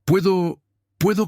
¿Puedo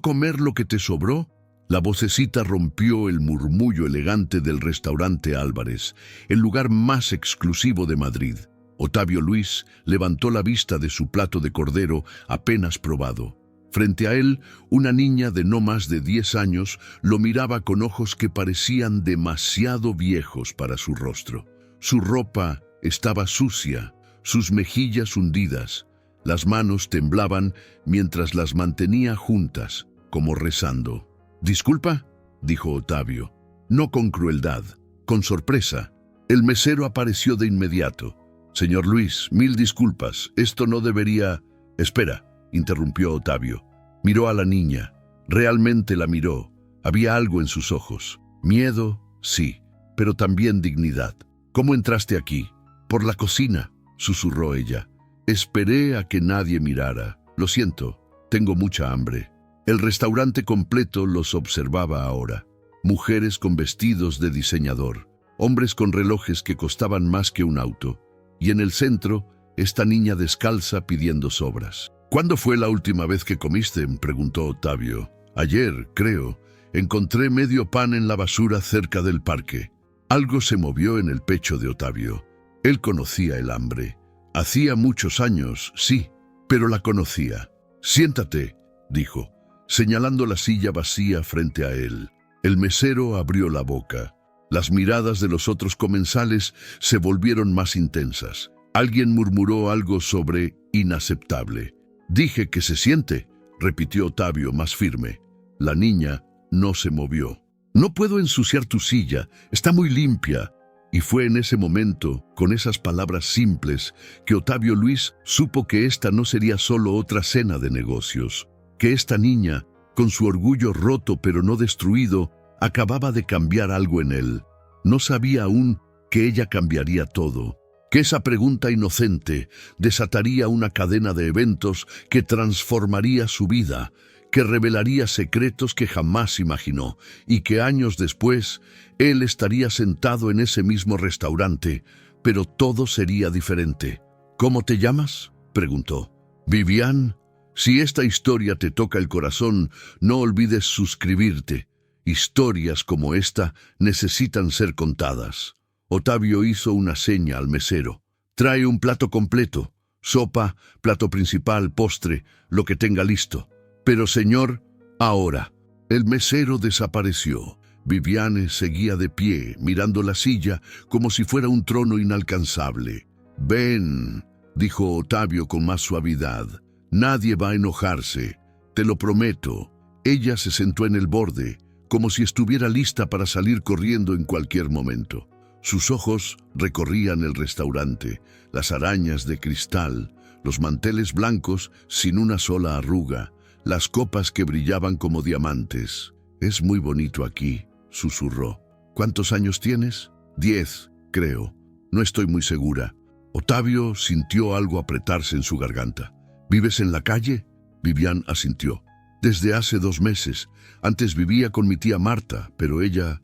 comer lo que te sobró? La vocecita rompió el murmullo elegante del restaurante Álvarez, el lugar más exclusivo de Madrid. Otavio Luis levantó la vista de su plato de cordero apenas probado. Frente a él, una niña de no más de 10 años lo miraba con ojos que parecían demasiado viejos para su rostro. Su ropa estaba sucia, sus mejillas hundidas. Las manos temblaban mientras las mantenía juntas, como rezando. «Disculpa», dijo Otavio, no con crueldad, con sorpresa. El mesero apareció de inmediato. «Señor Luis, mil disculpas, esto no debería...» «Espera», interrumpió Otavio. Miró a la niña. Realmente la miró. Había algo en sus ojos. Miedo, sí, pero también dignidad. «¿Cómo entraste aquí?» «Por la cocina», susurró ella. «Esperé a que nadie mirara. Lo siento, tengo mucha hambre». El restaurante completo los observaba ahora. Mujeres con vestidos de diseñador, hombres con relojes que costaban más que un auto, y en el centro, esta niña descalza pidiendo sobras. «¿Cuándo fue la última vez que comiste?», preguntó Otavio. «Ayer, creo. Encontré medio pan en la basura cerca del parque». Algo se movió en el pecho de Otavio. Él conocía el hambre. Hacía muchos años, sí, pero la conocía. «Siéntate», dijo, señalando la silla vacía frente a él. El mesero abrió la boca. Las miradas de los otros comensales se volvieron más intensas. Alguien murmuró algo sobre inaceptable. «Dije que se siente», repitió Otavio más firme. La niña no se movió. «No puedo ensuciar tu silla, está muy limpia». Y fue en ese momento, con esas palabras simples, que Otavio Luis supo que esta no sería solo otra cena de negocios, que esta niña, con su orgullo roto pero no destruido, acababa de cambiar algo en él. No sabía aún que ella cambiaría todo, que esa pregunta inocente desataría una cadena de eventos que transformaría su vida, que revelaría secretos que jamás imaginó, y que años después él estaría sentado en ese mismo restaurante, pero todo sería diferente. «¿Cómo te llamas?», preguntó. «Vivian. Si esta historia te toca el corazón, no olvides suscribirte. Historias como esta necesitan ser contadas». Otavio hizo una seña al mesero. «Trae un plato completo, sopa, plato principal, postre, lo que tenga listo». «Pero señor, ahora». El mesero desapareció. Viviane seguía de pie, mirando la silla como si fuera un trono inalcanzable. «Ven», dijo Otavio con más suavidad. «Nadie va a enojarse, te lo prometo». Ella se sentó en el borde, como si estuviera lista para salir corriendo en cualquier momento. Sus ojos recorrían el restaurante, las arañas de cristal, los manteles blancos sin una sola arruga, las copas que brillaban como diamantes. «Es muy bonito aquí», susurró. «¿Cuántos años tienes?» 10, creo. No estoy muy segura». Otavio sintió algo apretarse en su garganta. «¿Vives en la calle?». Vivian asintió. «Desde hace 2 meses. Antes vivía con mi tía Marta, pero ella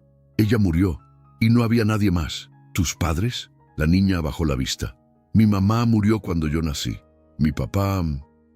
murió. Y no había nadie más». «¿Tus padres?». La niña bajó la vista. «Mi mamá murió cuando yo nací. Mi papá,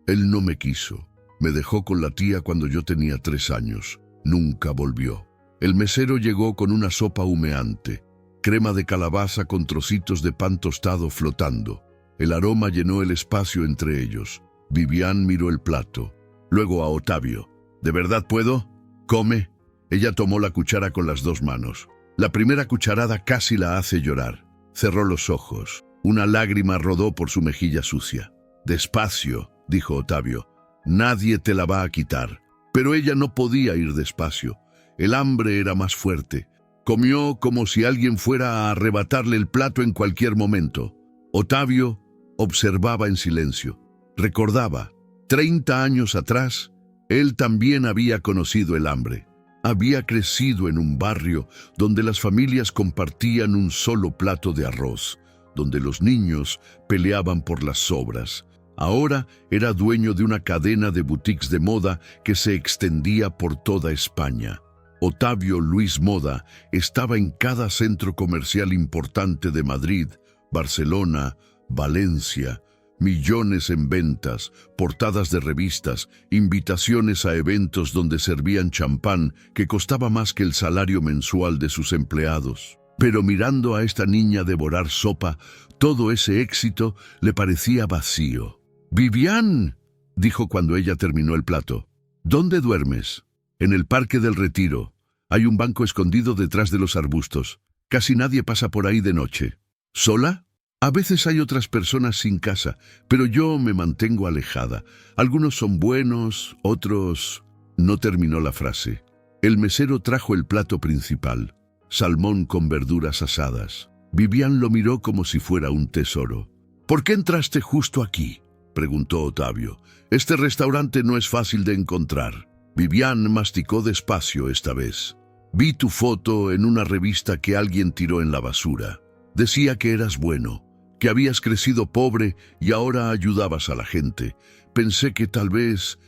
él no me quiso. Me dejó con la tía cuando yo tenía 3 años. Nunca volvió». El mesero llegó con una sopa humeante, crema de calabaza con trocitos de pan tostado flotando. El aroma llenó el espacio entre ellos. Vivian miró el plato. Luego a Otavio. «¿De verdad puedo?». «Come». Ella tomó la cuchara con las 2 manos. La primera cucharada casi la hace llorar. Cerró los ojos. Una lágrima rodó por su mejilla sucia. «Despacio», dijo Otavio. «Nadie te la va a quitar». Pero ella no podía ir despacio. El hambre era más fuerte. Comió como si alguien fuera a arrebatarle el plato en cualquier momento. Otavio observaba en silencio. Recordaba, 30 años atrás, él también había conocido el hambre. Había crecido en un barrio donde las familias compartían un solo plato de arroz, donde los niños peleaban por las sobras. Ahora era dueño de una cadena de boutiques de moda que se extendía por toda España. Otavio Luis Moda estaba en cada centro comercial importante de Madrid, Barcelona, Valencia, Millones en ventas, portadas de revistas, invitaciones a eventos donde servían champán que costaba más que el salario mensual de sus empleados. Pero mirando a esta niña devorar sopa, todo ese éxito le parecía vacío. «Vivian», dijo cuando ella terminó el plato. «¿Dónde duermes?» «En el Parque del Retiro. Hay un banco escondido detrás de los arbustos. Casi nadie pasa por ahí de noche». «¿Sola?» «A veces hay otras personas sin casa, pero yo me mantengo alejada. Algunos son buenos, otros...» No terminó la frase. El mesero trajo el plato principal, salmón con verduras asadas. Vivian lo miró como si fuera un tesoro. «¿Por qué entraste justo aquí?», preguntó Ottavio. «Este restaurante no es fácil de encontrar». Vivian masticó despacio esta vez. «Vi tu foto en una revista que alguien tiró en la basura. Decía que eras bueno, que habías crecido pobre y ahora ayudabas a la gente. Pensé que tal vez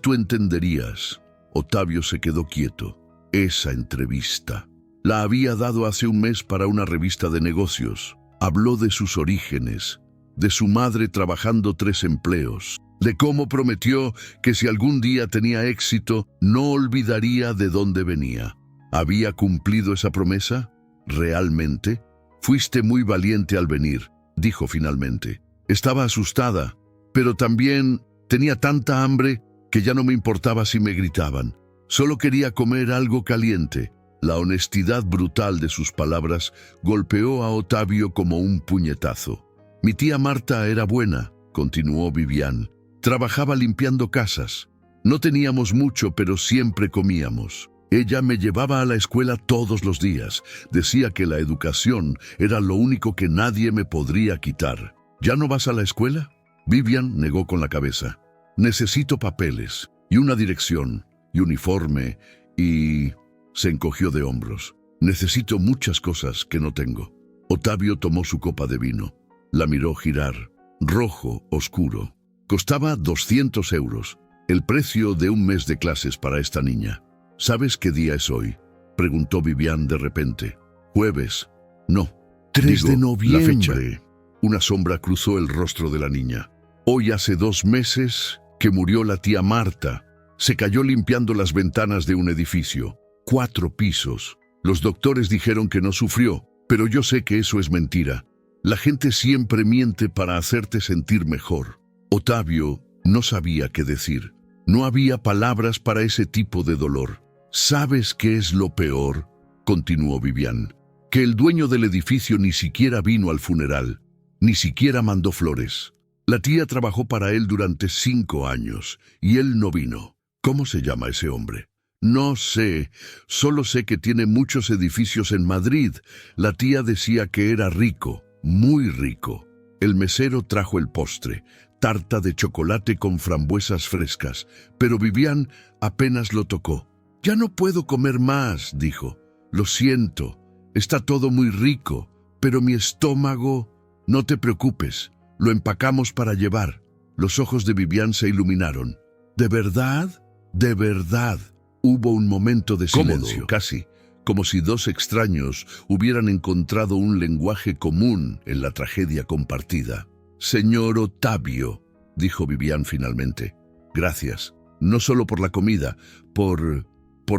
tú entenderías». Ottavio se quedó quieto. Esa entrevista la había dado hace un mes para una revista de negocios. Habló de sus orígenes, de su madre trabajando 3 empleos, de cómo prometió que si algún día tenía éxito, no olvidaría de dónde venía. ¿Había cumplido esa promesa? ¿Realmente? «Fuiste muy valiente al venir», dijo finalmente. «Estaba asustada, pero también tenía tanta hambre que ya no me importaba si me gritaban. Solo quería comer algo caliente». La honestidad brutal de sus palabras golpeó a Ottavio como un puñetazo. «Mi tía Marta era buena», continuó Vivian. «Trabajaba limpiando casas. No teníamos mucho, pero siempre comíamos. Ella me llevaba a la escuela todos los días. Decía que la educación era lo único que nadie me podría quitar». «¿Ya no vas a la escuela?». Vivian negó con la cabeza. «Necesito papeles, y una dirección, y uniforme, y...» Se encogió de hombros. «Necesito muchas cosas que no tengo». Ottavio tomó su copa de vino. La miró girar. Rojo, oscuro. Costaba 200 euros, el precio de un mes de clases para esta niña. «¿Sabes qué día es hoy?», preguntó Vivian de repente. «Jueves». «No». 3 de noviembre. La fecha. Una sombra cruzó el rostro de la niña. «Hoy hace 2 meses que murió la tía Marta. Se cayó limpiando las ventanas de un edificio. 4 pisos. Los doctores dijeron que no sufrió, pero yo sé que eso es mentira. La gente siempre miente para hacerte sentir mejor». Ottavio no sabía qué decir. No había palabras para ese tipo de dolor. «¿Sabes qué es lo peor?», continuó Vivian. «Que el dueño del edificio ni siquiera vino al funeral, ni siquiera mandó flores. La tía trabajó para él durante 5 años, y él no vino». «¿Cómo se llama ese hombre?». «No sé, solo sé que tiene muchos edificios en Madrid. La tía decía que era rico, muy rico». El mesero trajo el postre, tarta de chocolate con frambuesas frescas, pero Vivian apenas lo tocó. «Ya no puedo comer más», dijo. «Lo siento, está todo muy rico, pero mi estómago...». «No te preocupes, lo empacamos para llevar». Los ojos de Vivian se iluminaron. «¿De verdad? ¿De verdad?». Hubo un momento de silencio, Cómodo. casi como si 2 extraños hubieran encontrado un lenguaje común en la tragedia compartida. «Señor Ottavio», dijo Vivian finalmente. «Gracias, no solo por la comida, por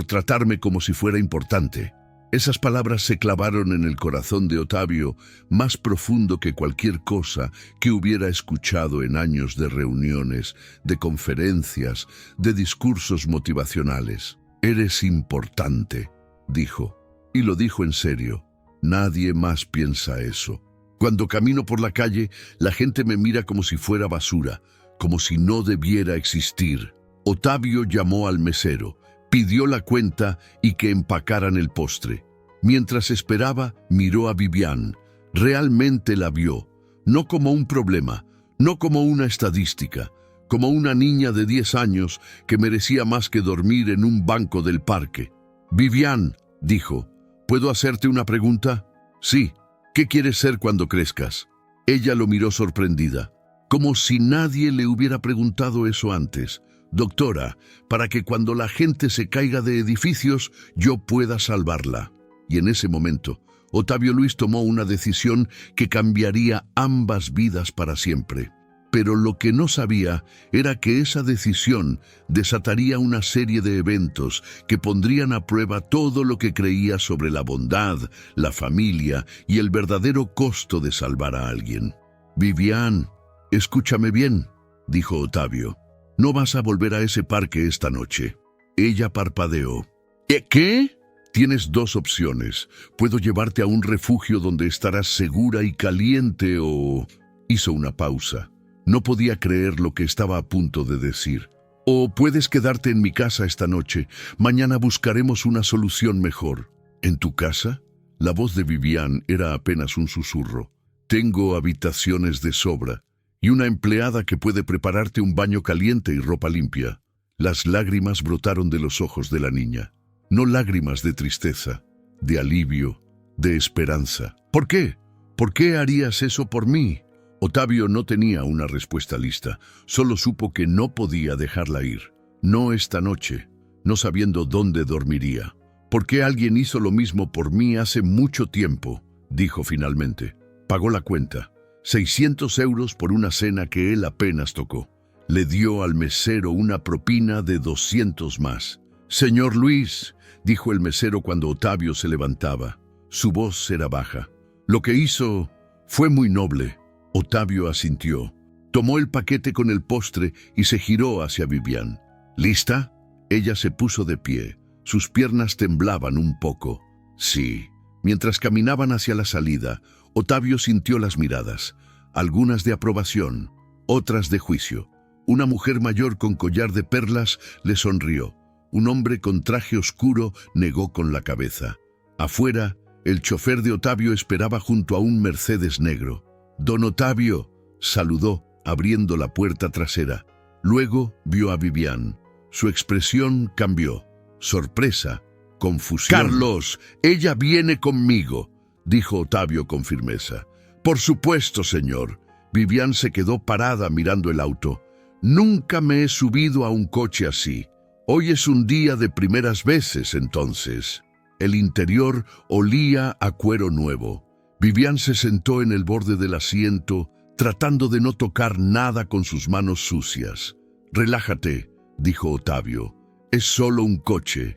tratarme como si fuera importante». Esas palabras se clavaron en el corazón de Ottavio más profundo que cualquier cosa que hubiera escuchado en años de reuniones, de conferencias, de discursos motivacionales. «Eres importante», dijo, y lo dijo en serio. «Nadie más piensa eso. Cuando camino por la calle, la gente me mira como si fuera basura, como si no debiera existir». Ottavio llamó al mesero, pidió la cuenta y que empacaran el postre. Mientras esperaba, miró a Vivian. Realmente la vio, no como un problema, no como una estadística, como una niña de 10 años que merecía más que dormir en un banco del parque. «Vivian», dijo, «¿puedo hacerte una pregunta?». «Sí». «¿Qué quieres ser cuando crezcas?». Ella lo miró sorprendida, como si nadie le hubiera preguntado eso antes. «Doctora, para que cuando la gente se caiga de edificios, yo pueda salvarla». Y en ese momento, Ottavio Luis tomó una decisión que cambiaría ambas vidas para siempre. Pero lo que no sabía era que esa decisión desataría una serie de eventos que pondrían a prueba todo lo que creía sobre la bondad, la familia y el verdadero costo de salvar a alguien. «Vivian, escúchame bien», dijo Ottavio. «No vas a volver a ese parque esta noche». Ella parpadeó. «¿Qué?» «Tienes dos opciones. Puedo llevarte a un refugio donde estarás segura y caliente o...» Hizo una pausa. No podía creer lo que estaba a punto de decir. «O puedes quedarte en mi casa esta noche. Mañana buscaremos una solución mejor». «¿En tu casa?» La voz de Vivian era apenas un susurro. «Tengo habitaciones de sobra y una empleada que puede prepararte un baño caliente y ropa limpia». Las lágrimas brotaron de los ojos de la niña. No lágrimas de tristeza, de alivio, de esperanza. «¿Por qué? ¿Por qué harías eso por mí?» Ottavio no tenía una respuesta lista. Solo supo que no podía dejarla ir. No esta noche, no sabiendo dónde dormiría. «¿Por qué alguien hizo lo mismo por mí hace mucho tiempo?», dijo finalmente. Pagó la cuenta. 600 euros por una cena que él apenas tocó. Le dio al mesero una propina de 200 más. «Señor Luis», dijo el mesero cuando Ottavio se levantaba. Su voz era baja. «Lo que hizo fue muy noble». Ottavio asintió. Tomó el paquete con el postre y se giró hacia Vivian. «¿Lista?» Ella se puso de pie. Sus piernas temblaban un poco. «Sí». Mientras caminaban hacia la salida, Ottavio sintió las miradas, algunas de aprobación, otras de juicio. Una mujer mayor con collar de perlas le sonrió. Un hombre con traje oscuro negó con la cabeza. Afuera, el chofer de Ottavio esperaba junto a un Mercedes negro. «Don Ottavio», saludó, abriendo la puerta trasera. Luego vio a Vivian. Su expresión cambió. Sorpresa, confusión. «Carlos, ella viene conmigo», dijo Ottavio con firmeza. «Por supuesto, señor». Vivian se quedó parada mirando el auto. «Nunca me he subido a un coche así. Hoy es un día de primeras veces, entonces». El interior olía a cuero nuevo. Vivian se sentó en el borde del asiento, tratando de no tocar nada con sus manos sucias. «Relájate», dijo Ottavio. «Es solo un coche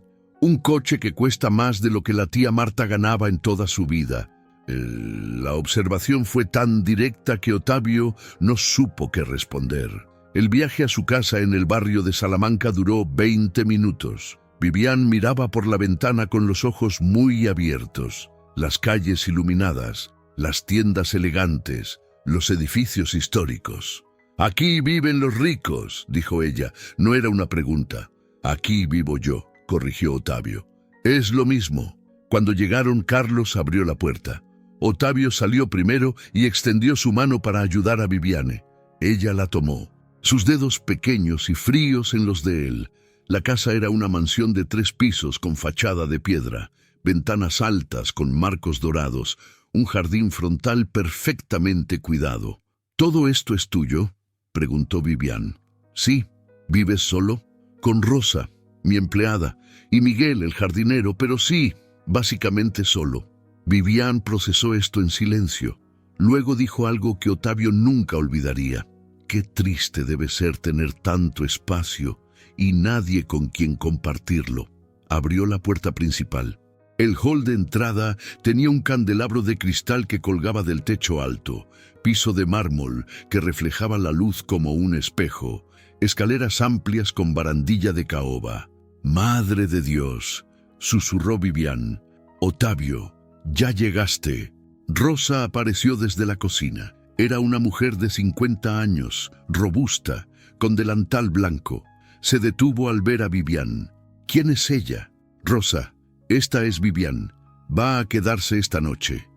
que cuesta más de lo que la tía Marta ganaba en toda su vida». La observación fue tan directa que Ottavio no supo qué responder. El viaje a su casa en el barrio de Salamanca duró 20 minutos. Vivian miraba por la ventana con los ojos muy abiertos. Las calles iluminadas, las tiendas elegantes, los edificios históricos. «Aquí viven los ricos», dijo ella. No era una pregunta. «Aquí vivo yo», corrigió Ottavio. «Es lo mismo». Cuando llegaron, Carlos abrió la puerta. Ottavio salió primero y extendió su mano para ayudar a Viviane. Ella la tomó. Sus dedos pequeños y fríos en los de él. La casa era una mansión de 3 pisos con fachada de piedra, ventanas altas con marcos dorados, un jardín frontal perfectamente cuidado. «¿Todo esto es tuyo?», preguntó Vivian. «Sí». «¿Vives solo?» «Con Rosa, mi empleada, y Miguel, el jardinero, pero sí, básicamente solo». Vivian procesó esto en silencio. Luego dijo algo que Ottavio nunca olvidaría. «Qué triste debe ser tener tanto espacio y nadie con quien compartirlo». Abrió la puerta principal. El hall de entrada tenía un candelabro de cristal que colgaba del techo alto, piso de mármol que reflejaba la luz como un espejo, escaleras amplias con barandilla de caoba. «Madre de Dios», susurró Vivian. «Ottavio, ya llegaste». Rosa apareció desde la cocina. Era una mujer de 50 años, robusta, con delantal blanco. Se detuvo al ver a Vivian. «¿Quién es ella?» «Rosa, esta es Vivian. Va a quedarse esta noche».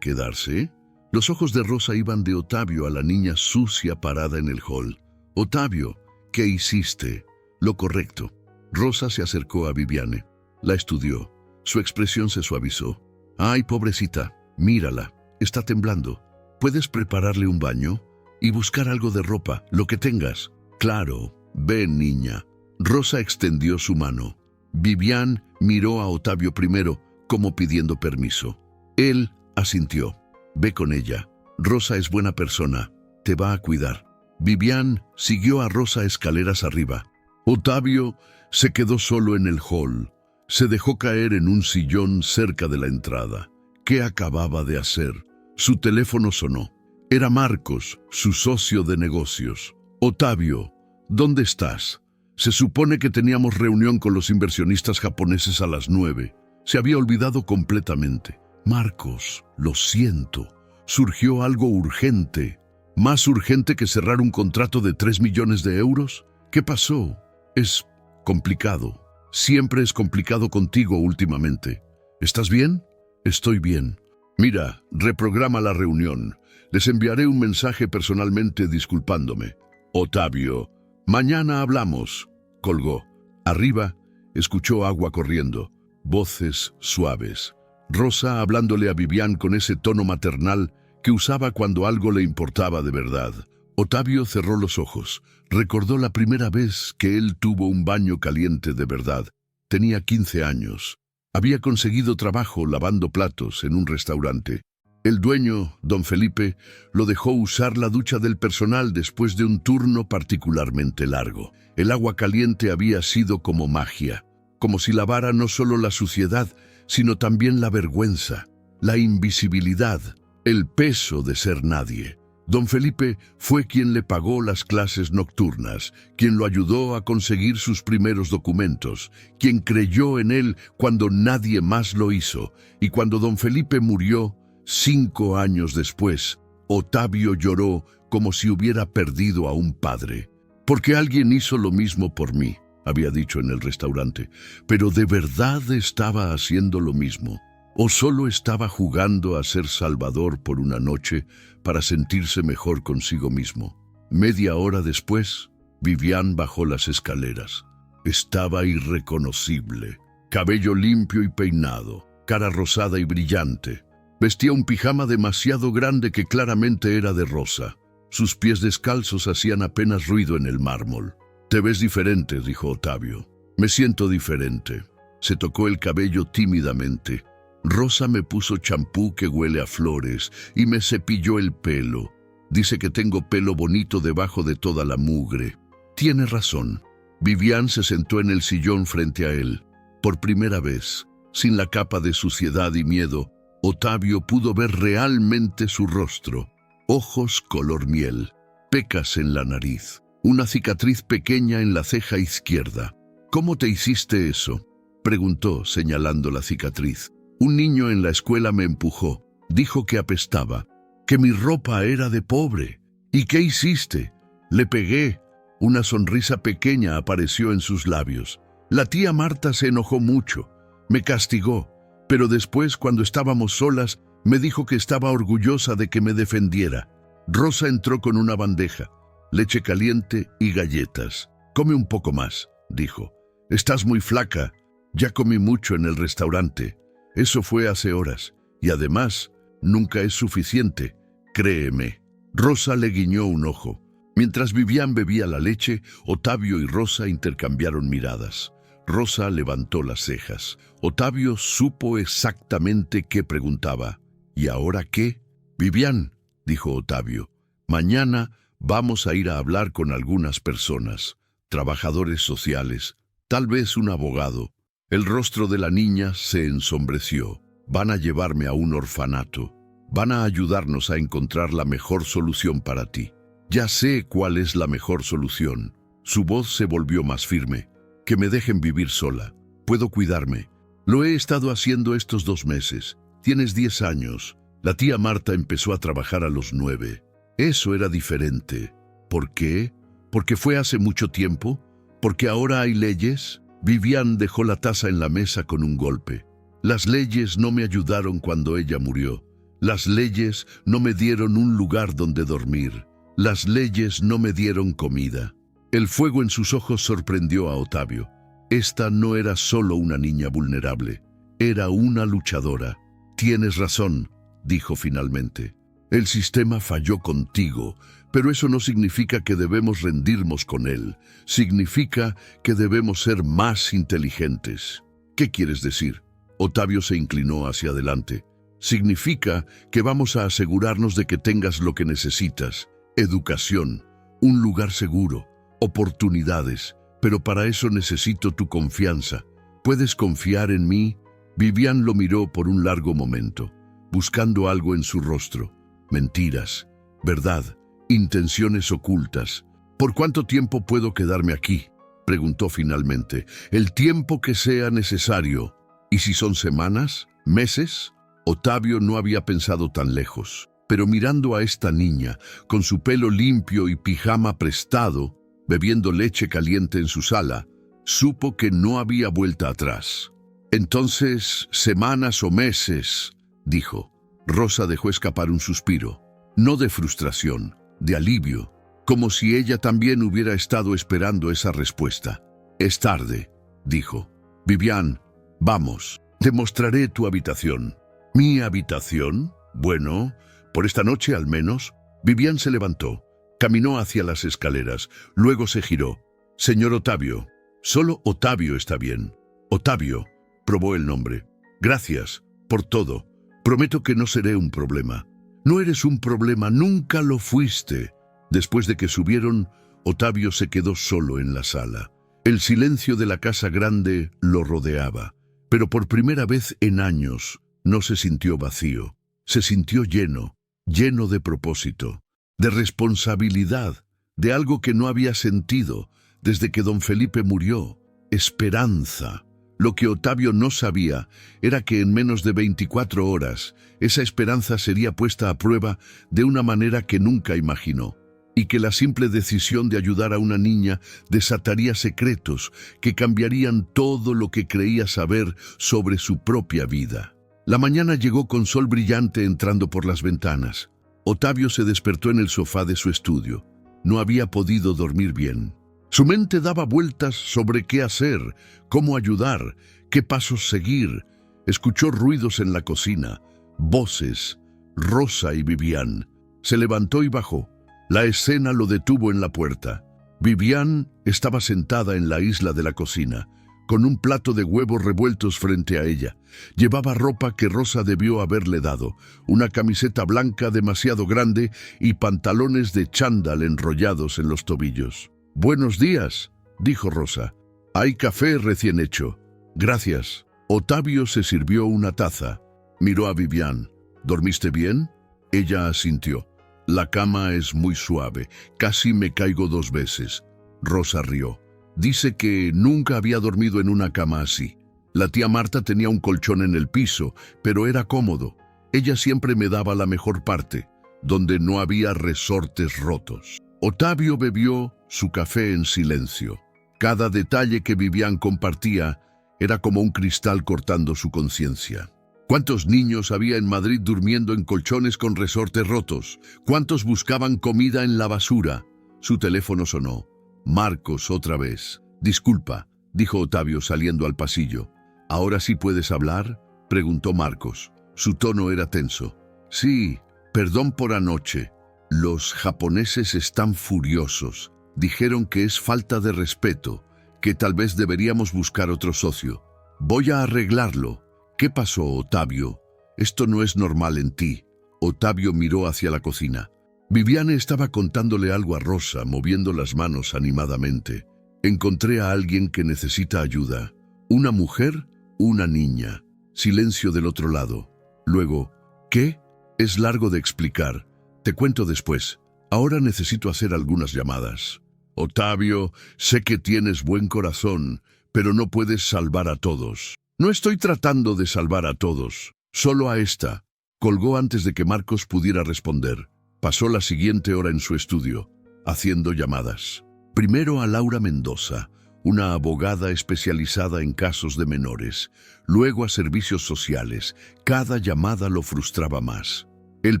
¿Quedarse? Los ojos de Rosa iban de Ottavio a la niña sucia parada en el hall. «Ottavio, ¿qué hiciste?» «Lo correcto». Rosa se acercó a Viviane. La estudió. Su expresión se suavizó. «Ay, pobrecita, mírala, está temblando. ¿Puedes prepararle un baño? Y buscar algo de ropa, lo que tengas». «Claro, ven, niña». Rosa extendió su mano. Vivian miró a Ottavio primero, como pidiendo permiso. Él asintió. «Ve con ella. Rosa es buena persona. Te va a cuidar». Vivian siguió a Rosa escaleras arriba. Otavio se quedó solo en el hall. Se dejó caer en un sillón cerca de la entrada. ¿Qué acababa de hacer? Su teléfono sonó. Era Marcos, su socio de negocios. Otavio, ¿dónde estás? Se supone que teníamos reunión con los inversionistas japoneses a las 9. Se había olvidado completamente. Marcos, lo siento. Surgió algo urgente. ¿Más urgente que cerrar un contrato de 3 millones de euros? ¿Qué pasó? Es complicado. Siempre es complicado contigo últimamente. ¿Estás bien? Estoy bien. Mira, reprograma la reunión. Les enviaré un mensaje personalmente disculpándome. Otavio, mañana hablamos. Colgó. Arriba, escuchó agua corriendo. Voces suaves. Rosa hablándole a Vivian con ese tono maternal que usaba cuando algo le importaba de verdad. Otavio cerró los ojos. Recordó la primera vez que él tuvo un baño caliente de verdad. Tenía 15 años. Había conseguido trabajo lavando platos en un restaurante. El dueño, don Felipe, lo dejó usar la ducha del personal después de un turno particularmente largo. El agua caliente había sido como magia, como si lavara no solo la suciedad, sino también la vergüenza, la invisibilidad, el peso de ser nadie. Don Felipe fue quien le pagó las clases nocturnas, quien lo ayudó a conseguir sus primeros documentos, quien creyó en él cuando nadie más lo hizo, y cuando don Felipe murió, 5 años después, Otavio lloró como si hubiera perdido a un padre. Porque alguien hizo lo mismo por mí, había dicho en el restaurante, pero ¿de verdad estaba haciendo lo mismo? ¿O solo estaba jugando a ser salvador por una noche para sentirse mejor consigo mismo? Media hora después, Vivian bajó las escaleras. Estaba irreconocible, cabello limpio y peinado, cara rosada y brillante. Vestía un pijama demasiado grande que claramente era de rosa. Sus pies descalzos hacían apenas ruido en el mármol. «Te ves diferente», dijo Otavio. «Me siento diferente». Se tocó el cabello tímidamente. Rosa me puso champú que huele a flores y me cepilló el pelo. Dice que tengo pelo bonito debajo de toda la mugre. Tiene razón. Vivian se sentó en el sillón frente a él. Por primera vez, sin la capa de suciedad y miedo, Otavio pudo ver realmente su rostro. Ojos color miel, pecas en la nariz, una cicatriz pequeña en la ceja izquierda. «¿Cómo te hiciste eso?», preguntó, señalando la cicatriz. «Un niño en la escuela me empujó. Dijo que apestaba, que mi ropa era de pobre. ¿Y qué hiciste?». «Le pegué». Una sonrisa pequeña apareció en sus labios. «La tía Marta se enojó mucho. Me castigó. Pero después, cuando estábamos solas, me dijo que estaba orgullosa de que me defendiera». Rosa entró con una bandeja, leche caliente y galletas. «Come un poco más», dijo. «Estás muy flaca. Ya comí mucho en el restaurante. Eso fue hace horas. Y además, nunca es suficiente. Créeme». Rosa le guiñó un ojo. Mientras Vivian bebía la leche, Otavio y Rosa intercambiaron miradas. Rosa levantó las cejas. Otavio supo exactamente qué preguntaba. «¿Y ahora qué?». «Vivian», dijo Otavio, «mañana vamos a ir a hablar con algunas personas, trabajadores sociales, tal vez un abogado». El rostro de la niña se ensombreció. «Van a llevarme a un orfanato. Van a ayudarnos a encontrar la mejor solución para ti». «Ya sé cuál es la mejor solución». Su voz se volvió más firme. «Que me dejen vivir sola. Puedo cuidarme. Lo he estado haciendo estos 2 meses. Tienes 10 años. La tía Marta empezó a trabajar a los 9. Eso era diferente». «¿Por qué? ¿Porque fue hace mucho tiempo? ¿Porque ahora hay leyes?». Vivian dejó la taza en la mesa con un golpe. «Las leyes no me ayudaron cuando ella murió. Las leyes no me dieron un lugar donde dormir. Las leyes no me dieron comida». El fuego en sus ojos sorprendió a Otavio. Esta no era solo una niña vulnerable, era una luchadora. «Tienes razón», dijo finalmente. «El sistema falló contigo, pero eso no significa que debemos rendirnos con él. Significa que debemos ser más inteligentes». «¿Qué quieres decir?». Otavio se inclinó hacia adelante. «Significa que vamos a asegurarnos de que tengas lo que necesitas. Educación, un lugar seguro, oportunidades, pero para eso necesito tu confianza. ¿Puedes confiar en mí? Vivian lo miró por un largo momento, buscando algo en su rostro. Mentiras, verdad, intenciones ocultas. ¿Por cuánto tiempo puedo quedarme aquí?, preguntó finalmente. El tiempo que sea necesario. ¿Y si son semanas? ¿Meses? Ottavio no había pensado tan lejos, pero mirando a esta niña, con su pelo limpio y pijama prestado, bebiendo leche caliente en su sala, supo que no había vuelta atrás. Entonces, semanas o meses, dijo. Rosa dejó escapar un suspiro, no de frustración, de alivio, como si ella también hubiera estado esperando esa respuesta. Es tarde, dijo. Vivian, vamos, te mostraré tu habitación. ¿Mi habitación? Bueno, por esta noche al menos. Vivian se levantó, caminó hacia las escaleras, luego se giró. Señor Ottavio, solo Ottavio está bien. Ottavio, probó el nombre. Gracias por todo. Prometo que no seré un problema. No eres un problema, nunca lo fuiste. Después de que subieron, Ottavio se quedó solo en la sala. El silencio de la casa grande lo rodeaba, pero por primera vez en años no se sintió vacío. Se sintió lleno, lleno de propósito, de responsabilidad, de algo que no había sentido desde que don Felipe murió. Esperanza. Lo que Ottavio no sabía era que en menos de 24 horas esa esperanza sería puesta a prueba de una manera que nunca imaginó, y que la simple decisión de ayudar a una niña desataría secretos que cambiarían todo lo que creía saber sobre su propia vida. La mañana llegó con sol brillante entrando por las ventanas. Ottavio se despertó en el sofá de su estudio. No había podido dormir bien. Su mente daba vueltas sobre qué hacer, cómo ayudar, qué pasos seguir. Escuchó ruidos en la cocina, voces, Rosa y Vivian. Se levantó y bajó. La escena lo detuvo en la puerta. Vivian estaba sentada en la isla de la cocina, con un plato de huevos revueltos frente a ella. Llevaba ropa que Rosa debió haberle dado, una camiseta blanca demasiado grande y pantalones de chándal enrollados en los tobillos. «Buenos días», dijo Rosa. «Hay café recién hecho». «Gracias». Ottavio se sirvió una taza. Miró a Vivian. «¿Dormiste bien?» Ella asintió. «La cama es muy suave. Casi me caigo 2 veces». Rosa rió. «Dice que nunca había dormido en una cama así. La tía Marta tenía un colchón en el piso, pero era cómodo. Ella siempre me daba la mejor parte, donde no había resortes rotos». Ottavio bebió su café en silencio. Cada detalle que Vivian compartía era como un cristal cortando su conciencia. ¿Cuántos niños había en Madrid durmiendo en colchones con resortes rotos? ¿Cuántos buscaban comida en la basura? Su teléfono sonó. Marcos otra vez. «Disculpa», dijo Ottavio saliendo al pasillo. «¿Ahora sí puedes hablar?», preguntó Marcos. Su tono era tenso. «Sí, perdón por anoche. Los japoneses están furiosos. Dijeron que es falta de respeto, que tal vez deberíamos buscar otro socio. Voy a arreglarlo». «¿Qué pasó, Ottavio? Esto no es normal en ti». Ottavio miró hacia la cocina. Viviane estaba contándole algo a Rosa, moviendo las manos animadamente. «Encontré a alguien que necesita ayuda. Una mujer, una niña». Silencio del otro lado. Luego, «¿Qué? Es largo de explicar. Te cuento después. Ahora necesito hacer algunas llamadas». «Ottavio, sé que tienes buen corazón, pero no puedes salvar a todos». «No estoy tratando de salvar a todos, solo a esta». Colgó antes de que Marcos pudiera responder. Pasó la siguiente hora en su estudio, haciendo llamadas. Primero a Laura Mendoza, una abogada especializada en casos de menores. Luego a servicios sociales. Cada llamada lo frustraba más. «El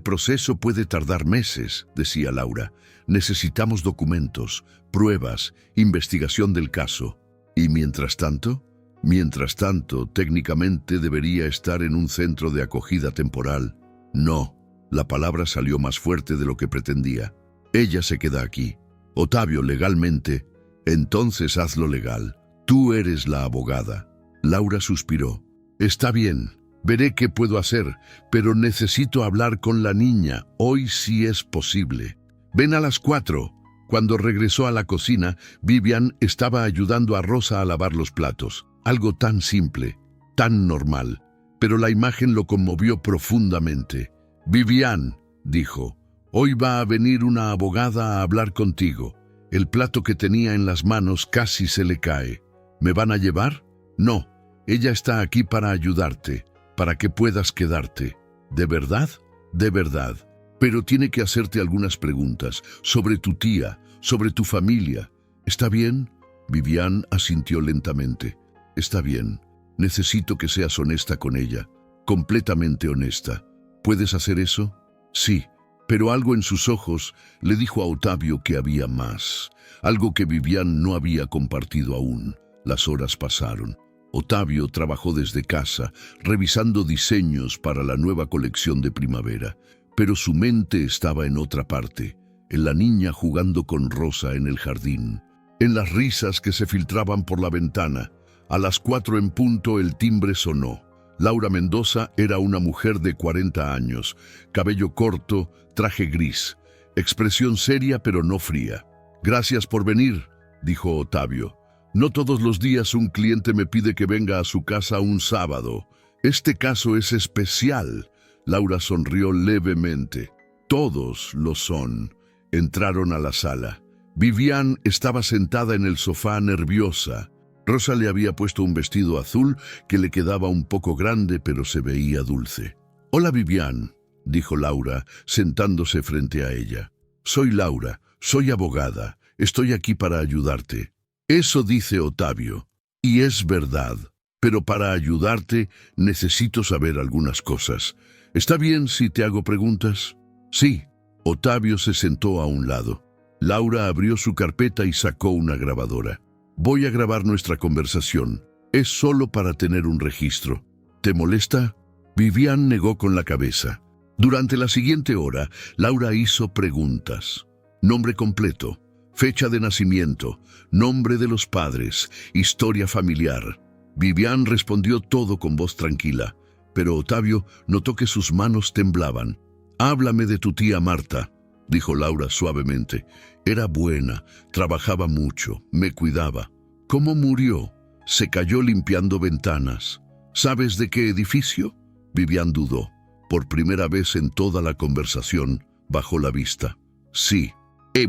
proceso puede tardar meses», decía Laura. «Necesitamos documentos, pruebas, investigación del caso». «¿Y mientras tanto?» «Mientras tanto, técnicamente debería estar en un centro de acogida temporal». «No». La palabra salió más fuerte de lo que pretendía. «Ella se queda aquí». «Ottavio, legalmente». «Entonces hazlo legal. Tú eres la abogada». Laura suspiró. «Está bien. Veré qué puedo hacer, pero necesito hablar con la niña. Hoy sí es posible». «Ven a las 4». Cuando regresó a la cocina, Vivian estaba ayudando a Rosa a lavar los platos. Algo tan simple, tan normal, pero la imagen lo conmovió profundamente. «Vivian», dijo, «hoy va a venir una abogada a hablar contigo». El plato que tenía en las manos casi se le cae. «¿Me van a llevar?» «No, ella está aquí para ayudarte, para que puedas quedarte». «¿De verdad?» «De verdad. Pero tiene que hacerte algunas preguntas sobre tu tía, sobre tu familia. ¿Está bien?» Vivian asintió lentamente. «Está bien. Necesito que seas honesta con ella, completamente honesta. ¿Puedes hacer eso?» «Sí». Pero algo en sus ojos le dijo a Ottavio que había más, algo que Vivian no había compartido aún. Las horas pasaron. Ottavio trabajó desde casa, revisando diseños para la nueva colección de primavera, pero su mente estaba en otra parte, en la niña jugando con Rosa en el jardín, en las risas que se filtraban por la ventana. A las 4 en punto el timbre sonó. Laura Mendoza era una mujer de 40 años, cabello corto, traje gris, expresión seria pero no fría. «Gracias por venir», dijo Ottavio. «No todos los días un cliente me pide que venga a su casa un sábado. Este caso es especial». Laura sonrió levemente. «Todos lo son». Entraron a la sala. Vivian estaba sentada en el sofá nerviosa. Rosa le había puesto un vestido azul que le quedaba un poco grande, pero se veía dulce. «Hola, Vivian», dijo Laura, sentándose frente a ella. «Soy Laura, soy abogada, estoy aquí para ayudarte». «Eso dice Ottavio, y es verdad, pero para ayudarte necesito saber algunas cosas. ¿Está bien si te hago preguntas?» «Sí». Ottavio se sentó a un lado. Laura abrió su carpeta y sacó una grabadora. «Voy a grabar nuestra conversación. Es solo para tener un registro. ¿Te molesta?» Vivian negó con la cabeza. Durante la siguiente hora, Laura hizo preguntas. Nombre completo, fecha de nacimiento, nombre de los padres, historia familiar. Vivian respondió todo con voz tranquila, pero Ottavio notó que sus manos temblaban. «Háblame de tu tía Marta», dijo Laura suavemente. «Era buena, trabajaba mucho, me cuidaba». «¿Cómo murió?» «Se cayó limpiando ventanas». «¿Sabes de qué edificio?» Vivian dudó. Por primera vez en toda la conversación, bajó la vista. «Sí».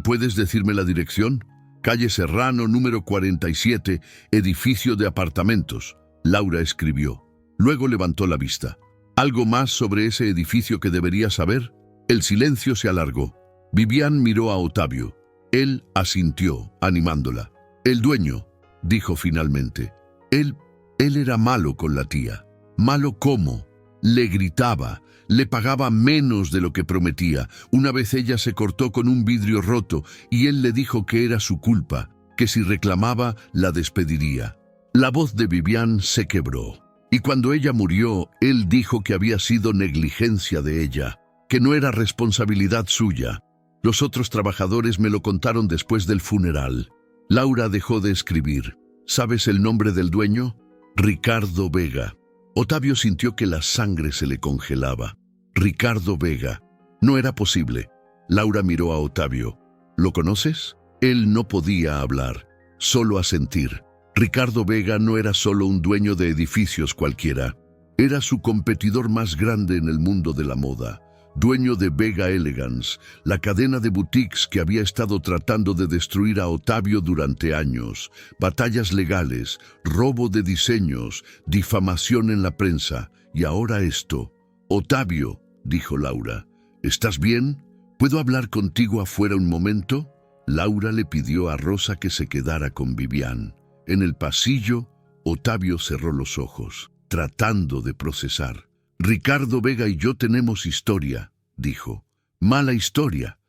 ¿Puedes decirme la dirección?» «Calle Serrano, número 47, edificio de apartamentos». Laura escribió. Luego levantó la vista. «¿Algo más sobre ese edificio que debería saber?» El silencio se alargó. Vivian miró a Ottavio. Él asintió, animándola. «El dueño», dijo finalmente. Él era malo con la tía». «¿Malo cómo?» «Le gritaba, le pagaba menos de lo que prometía. Una vez ella se cortó con un vidrio roto y él le dijo que era su culpa, que si reclamaba la despediría». La voz de Vivian se quebró. Y cuando ella murió, él dijo que había sido negligencia de ella, que no era responsabilidad suya. Los otros trabajadores me lo contaron después del funeral. Laura dejó de escribir. ¿Sabes el nombre del dueño? Ricardo Vega. Ottavio sintió que la sangre se le congelaba. Ricardo Vega. No era posible. Laura miró a Ottavio. ¿Lo conoces? Él no podía hablar, solo asentir. Ricardo Vega no era solo un dueño de edificios cualquiera. Era su competidor más grande en el mundo de la moda. Dueño de Vega Elegance, la cadena de boutiques que había estado tratando de destruir a Ottavio durante años. Batallas legales, robo de diseños, difamación en la prensa. Y ahora esto. «Ottavio», dijo Laura, «¿estás bien? ¿Puedo hablar contigo afuera un momento?» Laura le pidió a Rosa que se quedara con Vivian. En el pasillo, Ottavio cerró los ojos, tratando de procesar. «Ricardo Vega y yo tenemos historia», dijo. «Mala historia».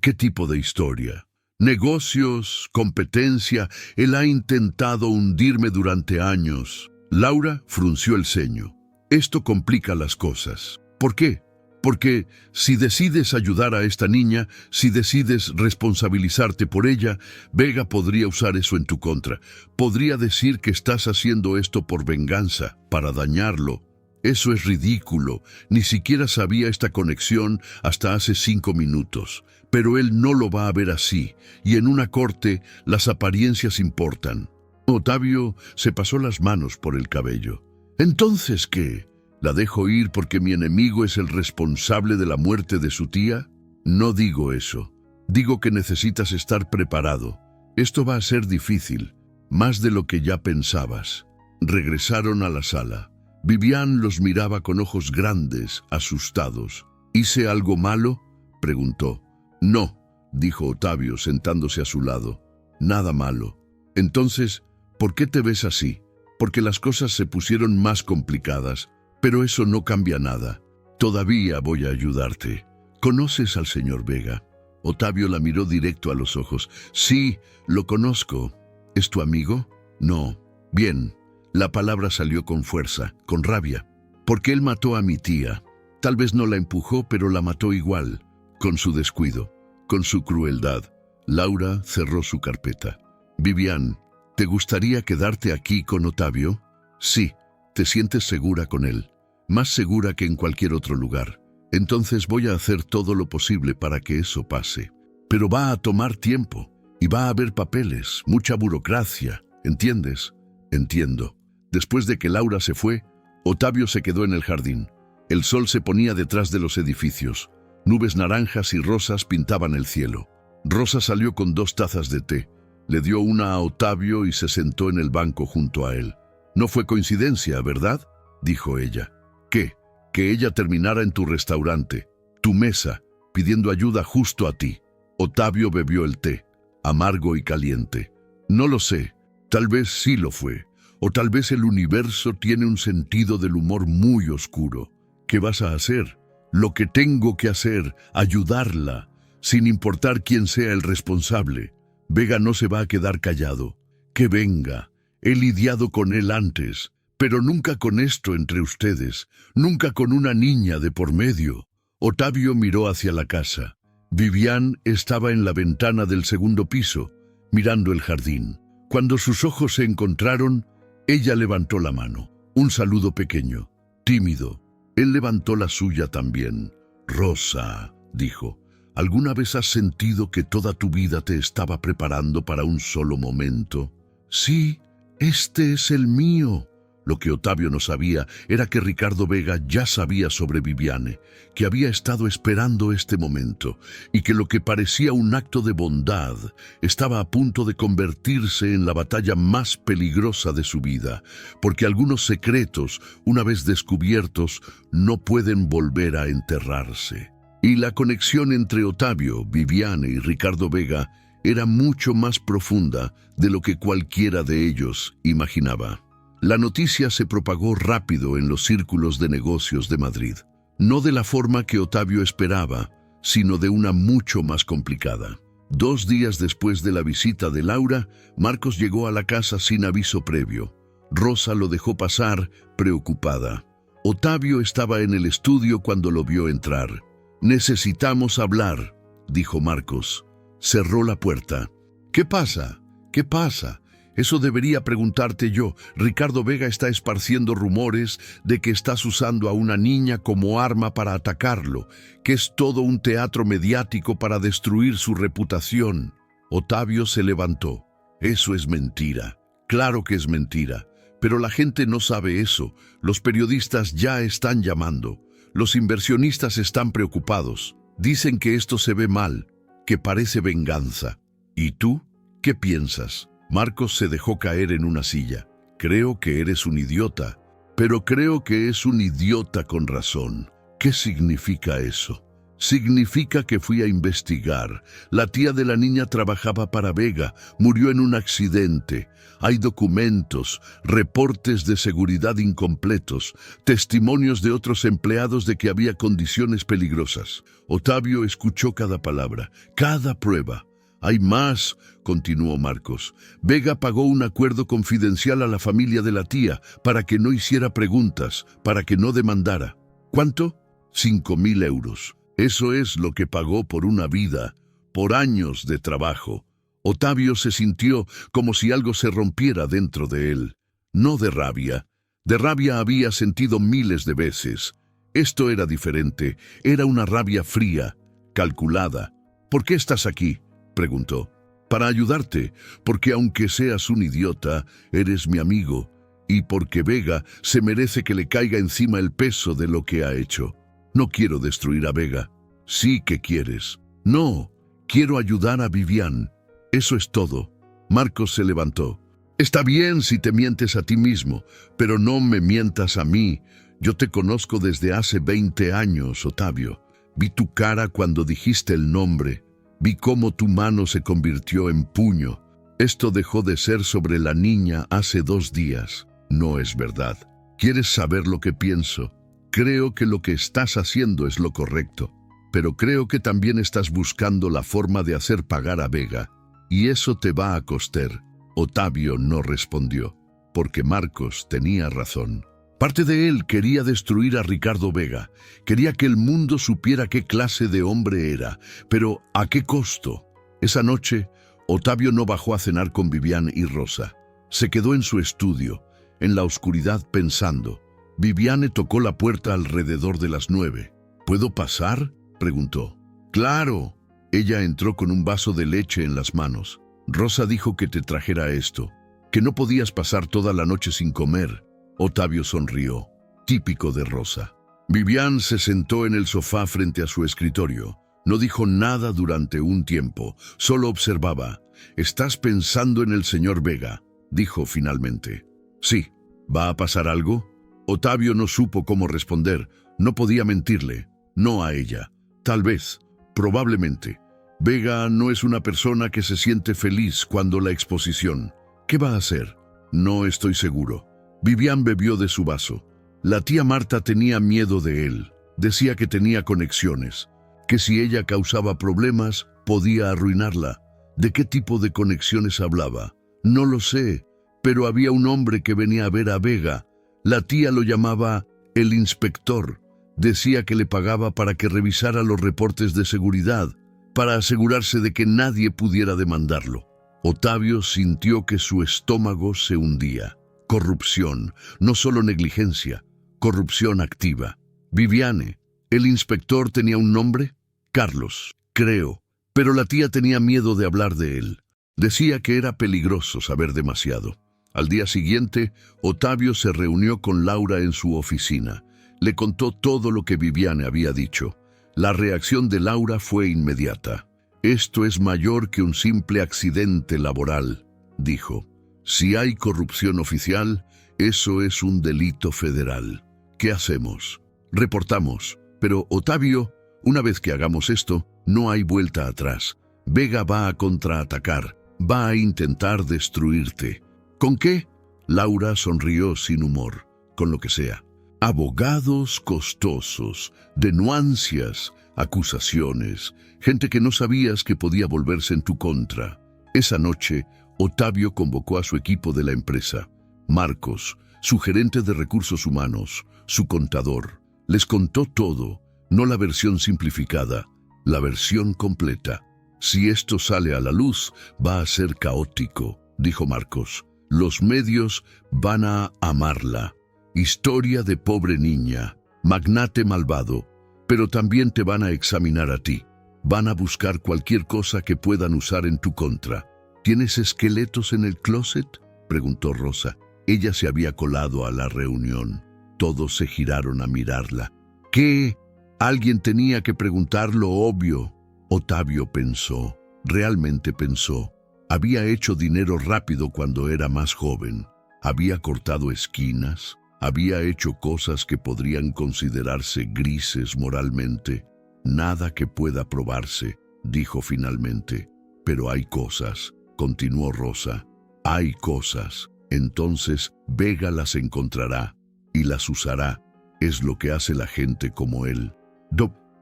«¿Qué tipo de historia?» «Negocios, competencia. Él ha intentado hundirme durante años». Laura frunció el ceño. «Esto complica las cosas». «¿Por qué?» «Porque si decides ayudar a esta niña, si decides responsabilizarte por ella, Vega podría usar eso en tu contra. Podría decir que estás haciendo esto por venganza, para dañarlo. Eso es ridículo. Ni siquiera sabía esta conexión hasta hace 5 minutos. pero él no lo va a ver así, y en una corte las apariencias importan. Otavio se pasó las manos por el cabello. ¿Entonces qué? ¿La dejo ir porque mi enemigo es el responsable de la muerte de su tía? No digo eso. Digo que necesitas estar preparado. Esto va a ser difícil, más de lo que ya pensabas. Regresaron a la sala. Vivian los miraba con ojos grandes, asustados. ¿Hice algo malo?, preguntó. No, dijo Otavio sentándose a su lado. Nada malo. Entonces, ¿por qué te ves así? Porque las cosas se pusieron más complicadas, pero eso no cambia nada. Todavía voy a ayudarte. ¿Conoces al señor Vega? Otavio la miró directo a los ojos. Sí, lo conozco. ¿Es tu amigo? No. Bien. La palabra salió con fuerza, con rabia. Porque él mató a mi tía. Tal vez no la empujó, pero la mató igual. Con su descuido, con su crueldad. Laura cerró su carpeta. Vivian, ¿te gustaría quedarte aquí con Otavio? Sí. ¿Te sientes segura con él? Más segura que en cualquier otro lugar. Entonces voy a hacer todo lo posible para que eso pase. Pero va a tomar tiempo. Y va a haber papeles, mucha burocracia. ¿Entiendes? Entiendo. Después de que Laura se fue, Otavio se quedó en el jardín. El sol se ponía detrás de los edificios. Nubes naranjas y rosas pintaban el cielo. Rosa salió con 2 tazas de té. Le dio una a Otavio y se sentó en el banco junto a él. No fue coincidencia, ¿verdad?, dijo ella. ¿Qué? Que ella terminara en tu restaurante, tu mesa, pidiendo ayuda justo a ti. Otavio bebió el té, amargo y caliente. No lo sé, tal vez sí lo fue. O tal vez el universo tiene un sentido del humor muy oscuro. ¿Qué vas a hacer? Lo que tengo que hacer, ayudarla, sin importar quién sea el responsable. Vega no se va a quedar callado. Que venga. He lidiado con él antes, pero nunca con esto entre ustedes, nunca con una niña de por medio. Otavio miró hacia la casa. Vivian estaba en la ventana del segundo piso, mirando el jardín. Cuando sus ojos se encontraron, ella levantó la mano. Un saludo pequeño, tímido. Él levantó la suya también. Rosa, dijo, ¿alguna vez has sentido que toda tu vida te estaba preparando para un solo momento? Sí. Este es el mío. Lo que Otavio no sabía era que Ricardo Vega ya sabía sobre Viviane, que había estado esperando este momento, y que lo que parecía un acto de bondad estaba a punto de convertirse en la batalla más peligrosa de su vida, porque algunos secretos, una vez descubiertos, no pueden volver a enterrarse. Y la conexión entre Otavio, Viviane y Ricardo Vega era mucho más profunda de lo que cualquiera de ellos imaginaba. La noticia se propagó rápido en los círculos de negocios de Madrid. No de la forma que Otavio esperaba, sino de una mucho más complicada. 2 días después de la visita de Laura, Marcos llegó a la casa sin aviso previo. Rosa lo dejó pasar, preocupada. Otavio estaba en el estudio cuando lo vio entrar. «Necesitamos hablar», dijo Marcos. Cerró la puerta. «¿Qué pasa? ¿Qué pasa? Eso debería preguntarte yo. Ricardo Vega está esparciendo rumores de que estás usando a una niña como arma para atacarlo, que es todo un teatro mediático para destruir su reputación». Otavio se levantó. «Eso es mentira. Claro que es mentira. Pero la gente no sabe eso. Los periodistas ya están llamando. Los inversionistas están preocupados. Dicen que esto se ve mal, que parece venganza. ¿Y tú? ¿Qué piensas?» Marcos se dejó caer en una silla. «Creo que eres un idiota, pero creo que es un idiota con razón». ¿Qué significa eso? Significa que fui a investigar. La tía de la niña trabajaba para Vega, murió en un accidente. Hay documentos, reportes de seguridad incompletos, testimonios de otros empleados de que había condiciones peligrosas. Otavio escuchó cada palabra, cada prueba. «Hay más», continuó Marcos. «Vega pagó un acuerdo confidencial a la familia de la tía para que no hiciera preguntas, para que no demandara». «¿Cuánto?». 5.000 euros. Eso es lo que pagó por una vida, por años de trabajo. Otavio se sintió como si algo se rompiera dentro de él. No de rabia. De rabia había sentido miles de veces. Esto era diferente. Era una rabia fría, calculada. ¿Por qué estás aquí?, preguntó. Para ayudarte, porque aunque seas un idiota, eres mi amigo, y porque Vega se merece que le caiga encima el peso de lo que ha hecho. No quiero destruir a Vega. Sí que quieres. No, quiero ayudar a Vivian. Eso es todo. Marcos se levantó. Está bien si te mientes a ti mismo, pero no me mientas a mí. Yo te conozco desde hace 20 años, Otavio. Vi tu cara cuando dijiste el nombre. Vi cómo tu mano se convirtió en puño. Esto dejó de ser sobre la niña hace 2 días. No es verdad. ¿Quieres saber lo que pienso? Creo que lo que estás haciendo es lo correcto, pero creo que también estás buscando la forma de hacer pagar a Vega, y eso te va a costar. Otavio no respondió, porque Marcos tenía razón. Parte de él quería destruir a Ricardo Vega, quería que el mundo supiera qué clase de hombre era, pero ¿a qué costo? Esa noche, Otavio no bajó a cenar con Vivian y Rosa. Se quedó en su estudio, en la oscuridad pensando. Viviane tocó la puerta alrededor de las 9. ¿Puedo pasar?, preguntó. ¡Claro! Ella entró con un vaso de leche en las manos. Rosa dijo que te trajera esto, que no podías pasar toda la noche sin comer. Otavio sonrió, típico de Rosa. Vivian se sentó en el sofá frente a su escritorio. No dijo nada durante un tiempo, solo observaba. «¿Estás pensando en el señor Vega?», dijo finalmente. «Sí. ¿Va a pasar algo?». Otavio no supo cómo responder. No podía mentirle. No a ella. Tal vez, probablemente. Vega no es una persona que se siente feliz cuando la exposición. ¿Qué va a hacer? No estoy seguro. Vivian bebió de su vaso. La tía Marta tenía miedo de él. Decía que tenía conexiones, que si ella causaba problemas, podía arruinarla. ¿De qué tipo de conexiones hablaba? No lo sé, pero había un hombre que venía a ver a Vega. La tía lo llamaba el inspector. Decía que le pagaba para que revisara los reportes de seguridad, para asegurarse de que nadie pudiera demandarlo. Otavio sintió que su estómago se hundía. Corrupción, no solo negligencia, corrupción activa. Viviane, ¿el inspector tenía un nombre? Carlos, creo, pero la tía tenía miedo de hablar de él. Decía que era peligroso saber demasiado. Al día siguiente, Otavio se reunió con Laura en su oficina. Le contó todo lo que Viviane había dicho. La reacción de Laura fue inmediata. «Esto es mayor que un simple accidente laboral», dijo. «Si hay corrupción oficial, eso es un delito federal. ¿Qué hacemos? Reportamos. Pero, Otavio, una vez que hagamos esto, no hay vuelta atrás. Vega va a contraatacar, va a intentar destruirte». ¿Con qué? Laura sonrió sin humor. Con lo que sea. Abogados costosos, denuncias, acusaciones, gente que no sabías que podía volverse en tu contra. Esa noche, Otavio convocó a su equipo de la empresa. Marcos, su gerente de recursos humanos, su contador. Les contó todo, no la versión simplificada, la versión completa. «Si esto sale a la luz, va a ser caótico», dijo Marcos. «Los medios van a amarla. Historia de pobre niña, magnate malvado, pero también te van a examinar a ti. Van a buscar cualquier cosa que puedan usar en tu contra». «¿Tienes esqueletos en el closet?», preguntó Rosa. Ella se había colado a la reunión. Todos se giraron a mirarla. «¿Qué? Alguien tenía que preguntar lo obvio». Otavio pensó, realmente pensó. Había hecho dinero rápido cuando era más joven. Había cortado esquinas. Había hecho cosas que podrían considerarse grises moralmente. «Nada que pueda probarse», dijo finalmente. «Pero hay cosas», continuó Rosa. «Hay cosas. Entonces Vega las encontrará y las usará. Es lo que hace la gente como él».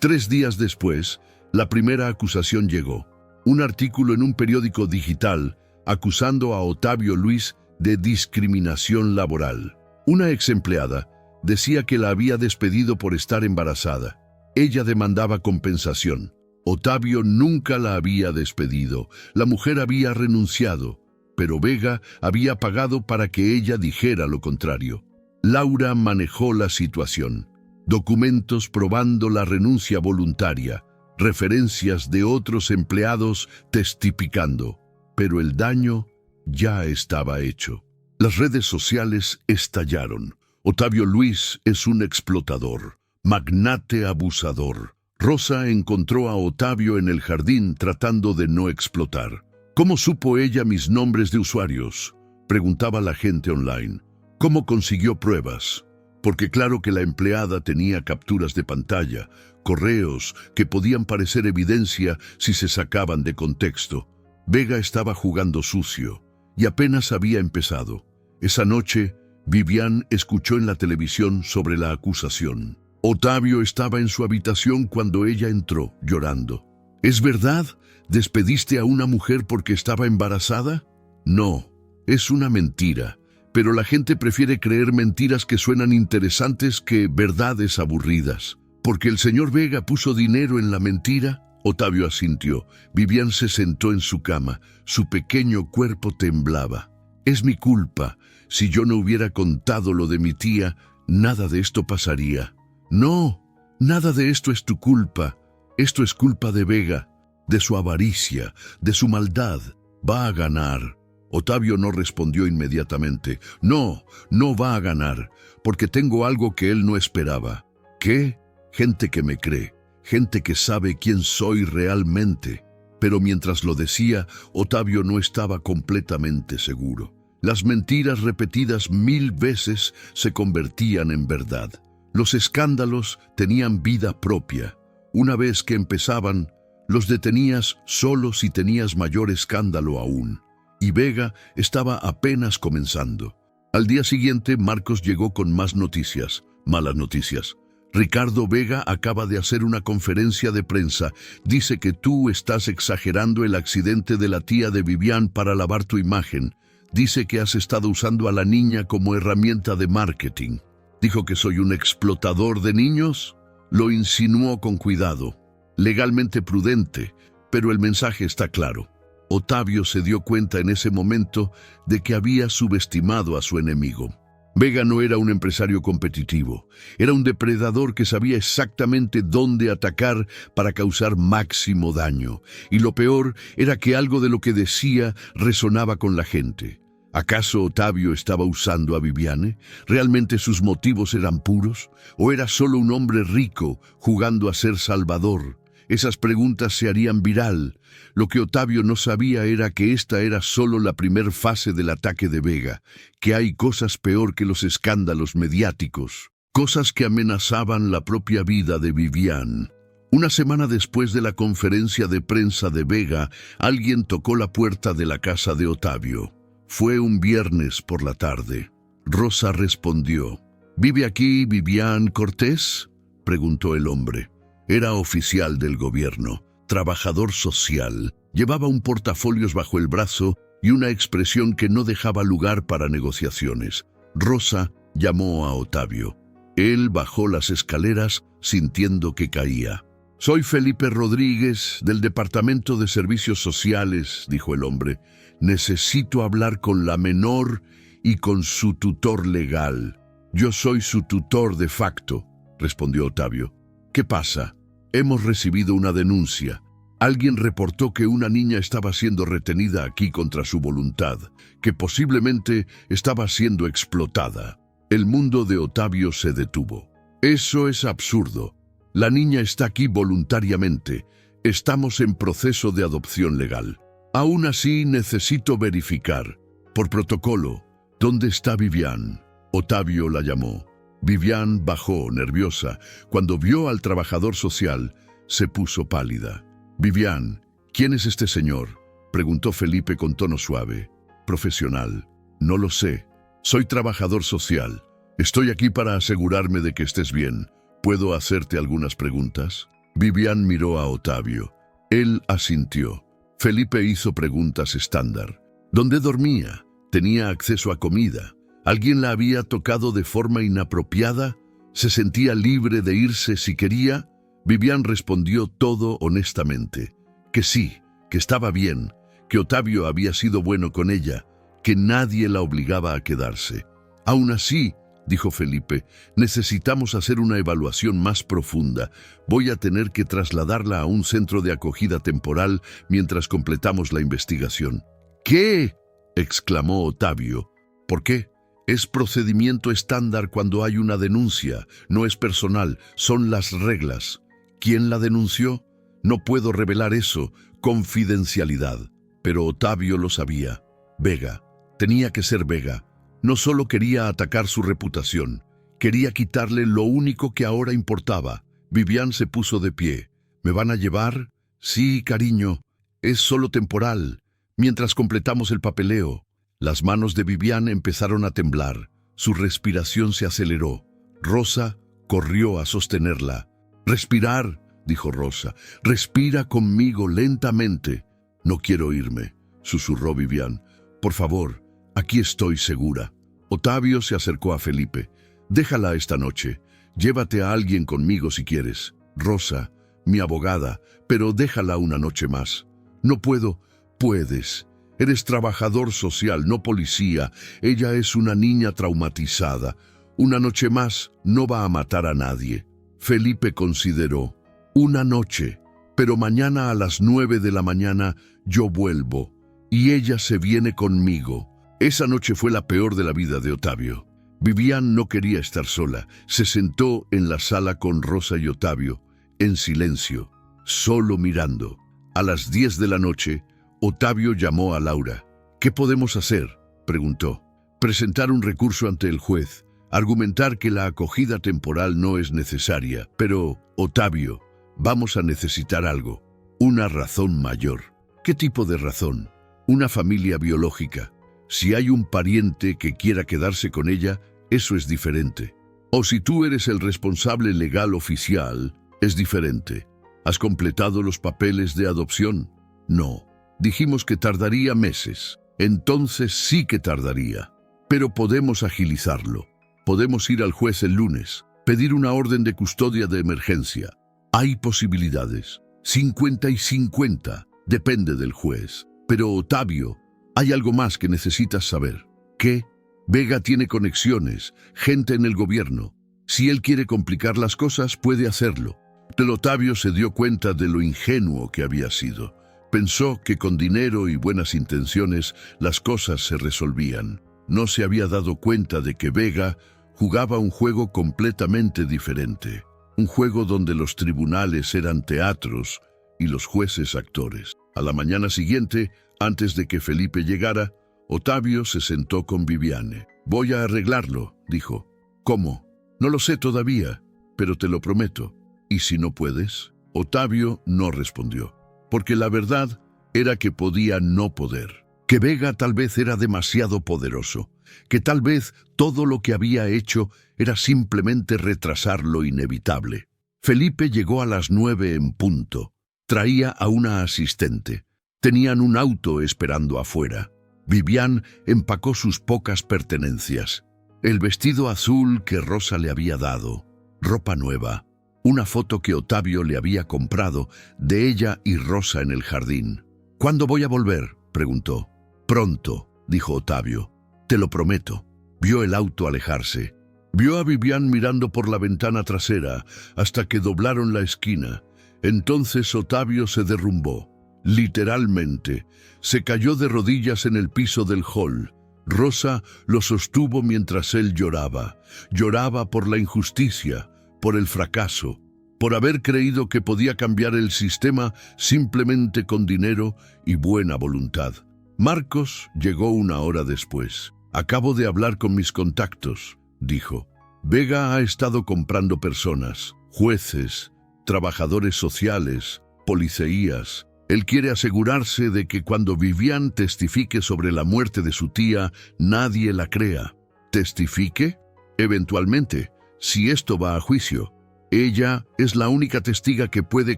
3 días después, la primera acusación llegó. Un artículo en un periódico digital acusando a Otavio Luis de discriminación laboral. Una ex empleada decía que la había despedido por estar embarazada. Ella demandaba compensación. Otavio nunca la había despedido. La mujer había renunciado, pero Vega había pagado para que ella dijera lo contrario. Laura manejó la situación. Documentos probando la renuncia voluntaria. referencias de otros empleados testificando. Pero el daño ya estaba hecho. Las redes sociales estallaron. Otavio Luis es un explotador, magnate abusador. Rosa encontró a Otavio en el jardín tratando de no explotar. ¿Cómo supo ella mis nombres de usuarios?, preguntaba la gente online. ¿Cómo consiguió pruebas? Porque claro que la empleada tenía capturas de pantalla, correos que podían parecer evidencia si se sacaban de contexto. Vega estaba jugando sucio y apenas había empezado. Esa noche, Vivian escuchó en la televisión sobre la acusación. Otavio estaba en su habitación cuando ella entró, llorando. ¿Es verdad? ¿Despediste a una mujer porque estaba embarazada? No, es una mentira. Pero la gente prefiere creer mentiras que suenan interesantes que verdades aburridas. ¿Porque el señor Vega puso dinero en la mentira? Otavio asintió. Vivian se sentó en su cama. Su pequeño cuerpo temblaba. Es mi culpa. Si yo no hubiera contado lo de mi tía, nada de esto pasaría. No, nada de esto es tu culpa. Esto es culpa de Vega, de su avaricia, de su maldad. Va a ganar. Otavio no respondió inmediatamente. No, no va a ganar, porque tengo algo que él no esperaba. ¿Qué? Gente que me cree, gente que sabe quién soy realmente. Pero mientras lo decía, Otavio no estaba completamente seguro. Las mentiras repetidas 1000 veces se convertían en verdad. Los escándalos tenían vida propia. Una vez que empezaban, los detenías solo si tenías mayor escándalo aún. Y Vega estaba apenas comenzando. Al día siguiente, Marcos llegó con más noticias, malas noticias. Ricardo Vega acaba de hacer una conferencia de prensa. Dice que tú estás exagerando el accidente de la tía de Vivian para lavar tu imagen. Dice que has estado usando a la niña como herramienta de marketing. Dijo que soy un explotador de niños. Lo insinuó con cuidado, legalmente prudente, pero el mensaje está claro. Otavio se dio cuenta en ese momento de que había subestimado a su enemigo. Vega no era un empresario competitivo, era un depredador que sabía exactamente dónde atacar para causar máximo daño. Y lo peor era que algo de lo que decía resonaba con la gente. ¿Acaso Otavio estaba usando a Viviane? ¿Realmente sus motivos eran puros? ¿O era solo un hombre rico jugando a ser salvador? Esas preguntas se harían viral. Lo que Otavio no sabía era que esta era solo la primer fase del ataque de Vega, que hay cosas peor que los escándalos mediáticos, cosas que amenazaban la propia vida de Vivian. Una semana después de la conferencia de prensa de Vega, alguien tocó la puerta de la casa de Otavio. Fue un viernes por la tarde. Rosa respondió. ¿Vive aquí Vivian Cortés?, preguntó el hombre. Era oficial del gobierno, trabajador social, llevaba un portafolios bajo el brazo y una expresión que no dejaba lugar para negociaciones. Rosa llamó a Otavio. Él bajó las escaleras sintiendo que caía. «Soy Felipe Rodríguez, del Departamento de Servicios Sociales», dijo el hombre. «Necesito hablar con la menor y con su tutor legal». «Yo soy su tutor de facto», respondió Otavio. «¿Qué pasa?» «Hemos recibido una denuncia. Alguien reportó que una niña estaba siendo retenida aquí contra su voluntad, que posiblemente estaba siendo explotada». El mundo de Otavio se detuvo. «Eso es absurdo. La niña está aquí voluntariamente. Estamos en proceso de adopción legal. Aún así, necesito verificar, por protocolo, ¿dónde está Vivian?». Otavio la llamó. Vivian bajó, nerviosa. Cuando vio al trabajador social, se puso pálida. «Vivian, ¿quién es este señor?», preguntó Felipe con tono suave. «Profesional. No lo sé. Soy trabajador social. Estoy aquí para asegurarme de que estés bien. ¿Puedo hacerte algunas preguntas?». Vivian miró a Otavio. Él asintió. Felipe hizo preguntas estándar. ¿Dónde dormía? ¿Tenía acceso a comida? ¿Alguien la había tocado de forma inapropiada? ¿Se sentía libre de irse si quería? Vivian respondió todo honestamente. Que sí, que estaba bien, que Otavio había sido bueno con ella, que nadie la obligaba a quedarse. Aún así, dijo Felipe. Necesitamos hacer una evaluación más profunda. Voy a tener que trasladarla a un centro de acogida temporal mientras completamos la investigación. ¿Qué?, exclamó Ottavio. ¿Por qué? Es procedimiento estándar cuando hay una denuncia. No es personal, son las reglas. ¿Quién la denunció? No puedo revelar eso. Confidencialidad. Pero Ottavio lo sabía. Vega. Tenía que ser Vega. No solo quería atacar su reputación, quería quitarle lo único que ahora importaba. Vivian se puso de pie. ¿Me van a llevar? Sí, cariño. Es solo temporal, mientras completamos el papeleo. Las manos de Vivian empezaron a temblar. Su respiración se aceleró. Rosa corrió a sostenerla. «Respirar», dijo Rosa. «Respira conmigo lentamente». «No quiero irme», susurró Vivian. «Por favor, aquí estoy segura». Ottavio se acercó a Felipe. «Déjala esta noche. Llévate a alguien conmigo si quieres. Rosa, mi abogada, pero déjala una noche más». «No puedo». «Puedes. Eres trabajador social, no policía. Ella es una niña traumatizada. Una noche más no va a matar a nadie». Felipe consideró. «Una noche, pero mañana a las 9 de la mañana yo vuelvo y ella se viene conmigo». Esa noche fue la peor de la vida de Ottavio. Vivian no quería estar sola. Se sentó en la sala con Rosa y Ottavio, en silencio, solo mirando. A las 10 de la noche, Ottavio llamó a Laura. «¿Qué podemos hacer?», preguntó. «Presentar un recurso ante el juez, argumentar que la acogida temporal no es necesaria. Pero, Ottavio, vamos a necesitar algo, una razón mayor». «¿Qué tipo de razón?». «Una familia biológica. Si hay un pariente que quiera quedarse con ella, eso es diferente. O si tú eres el responsable legal oficial, es diferente. ¿Has completado los papeles de adopción?». «No. Dijimos que tardaría meses». «Entonces sí que tardaría. Pero podemos agilizarlo. Podemos ir al juez el lunes, pedir una orden de custodia de emergencia. Hay posibilidades. 50 y 50. Depende del juez. Pero, Ottavio, hay algo más que necesitas saber». «¿Qué?». «Vega tiene conexiones, gente en el gobierno. Si él quiere complicar las cosas, puede hacerlo». El Ottavio se dio cuenta de lo ingenuo que había sido. Pensó que con dinero y buenas intenciones las cosas se resolvían. No se había dado cuenta de que Vega jugaba un juego completamente diferente. Un juego donde los tribunales eran teatros y los jueces actores. A la mañana siguiente, antes de que Felipe llegara, Ottavio se sentó con Viviane. «Voy a arreglarlo», dijo. «¿Cómo?». «No lo sé todavía, pero te lo prometo». «¿Y si no puedes?». Ottavio no respondió, porque la verdad era que podía no poder. Que Vega tal vez era demasiado poderoso, que tal vez todo lo que había hecho era simplemente retrasar lo inevitable. Felipe llegó a las 9 en punto. Traía a una asistente. Tenían un auto esperando afuera. Vivian empacó sus pocas pertenencias. El vestido azul que Rosa le había dado, ropa nueva, una foto que Ottavio le había comprado de ella y Rosa en el jardín. «¿Cuándo voy a volver?», preguntó. «Pronto», dijo Ottavio. «Te lo prometo». Vio el auto alejarse. Vio a Vivian mirando por la ventana trasera hasta que doblaron la esquina. Entonces Ottavio se derrumbó. Literalmente, se cayó de rodillas en el piso del hall. Rosa lo sostuvo mientras él lloraba. Lloraba por la injusticia, por el fracaso, por haber creído que podía cambiar el sistema simplemente con dinero y buena voluntad. Marcos llegó una hora después. «Acabo de hablar con mis contactos», dijo. «Vega ha estado comprando personas, jueces, trabajadores sociales, policías. Él quiere asegurarse de que cuando Vivian testifique sobre la muerte de su tía, nadie la crea». ¿Testifique? Eventualmente, si esto va a juicio. Ella es la única testiga que puede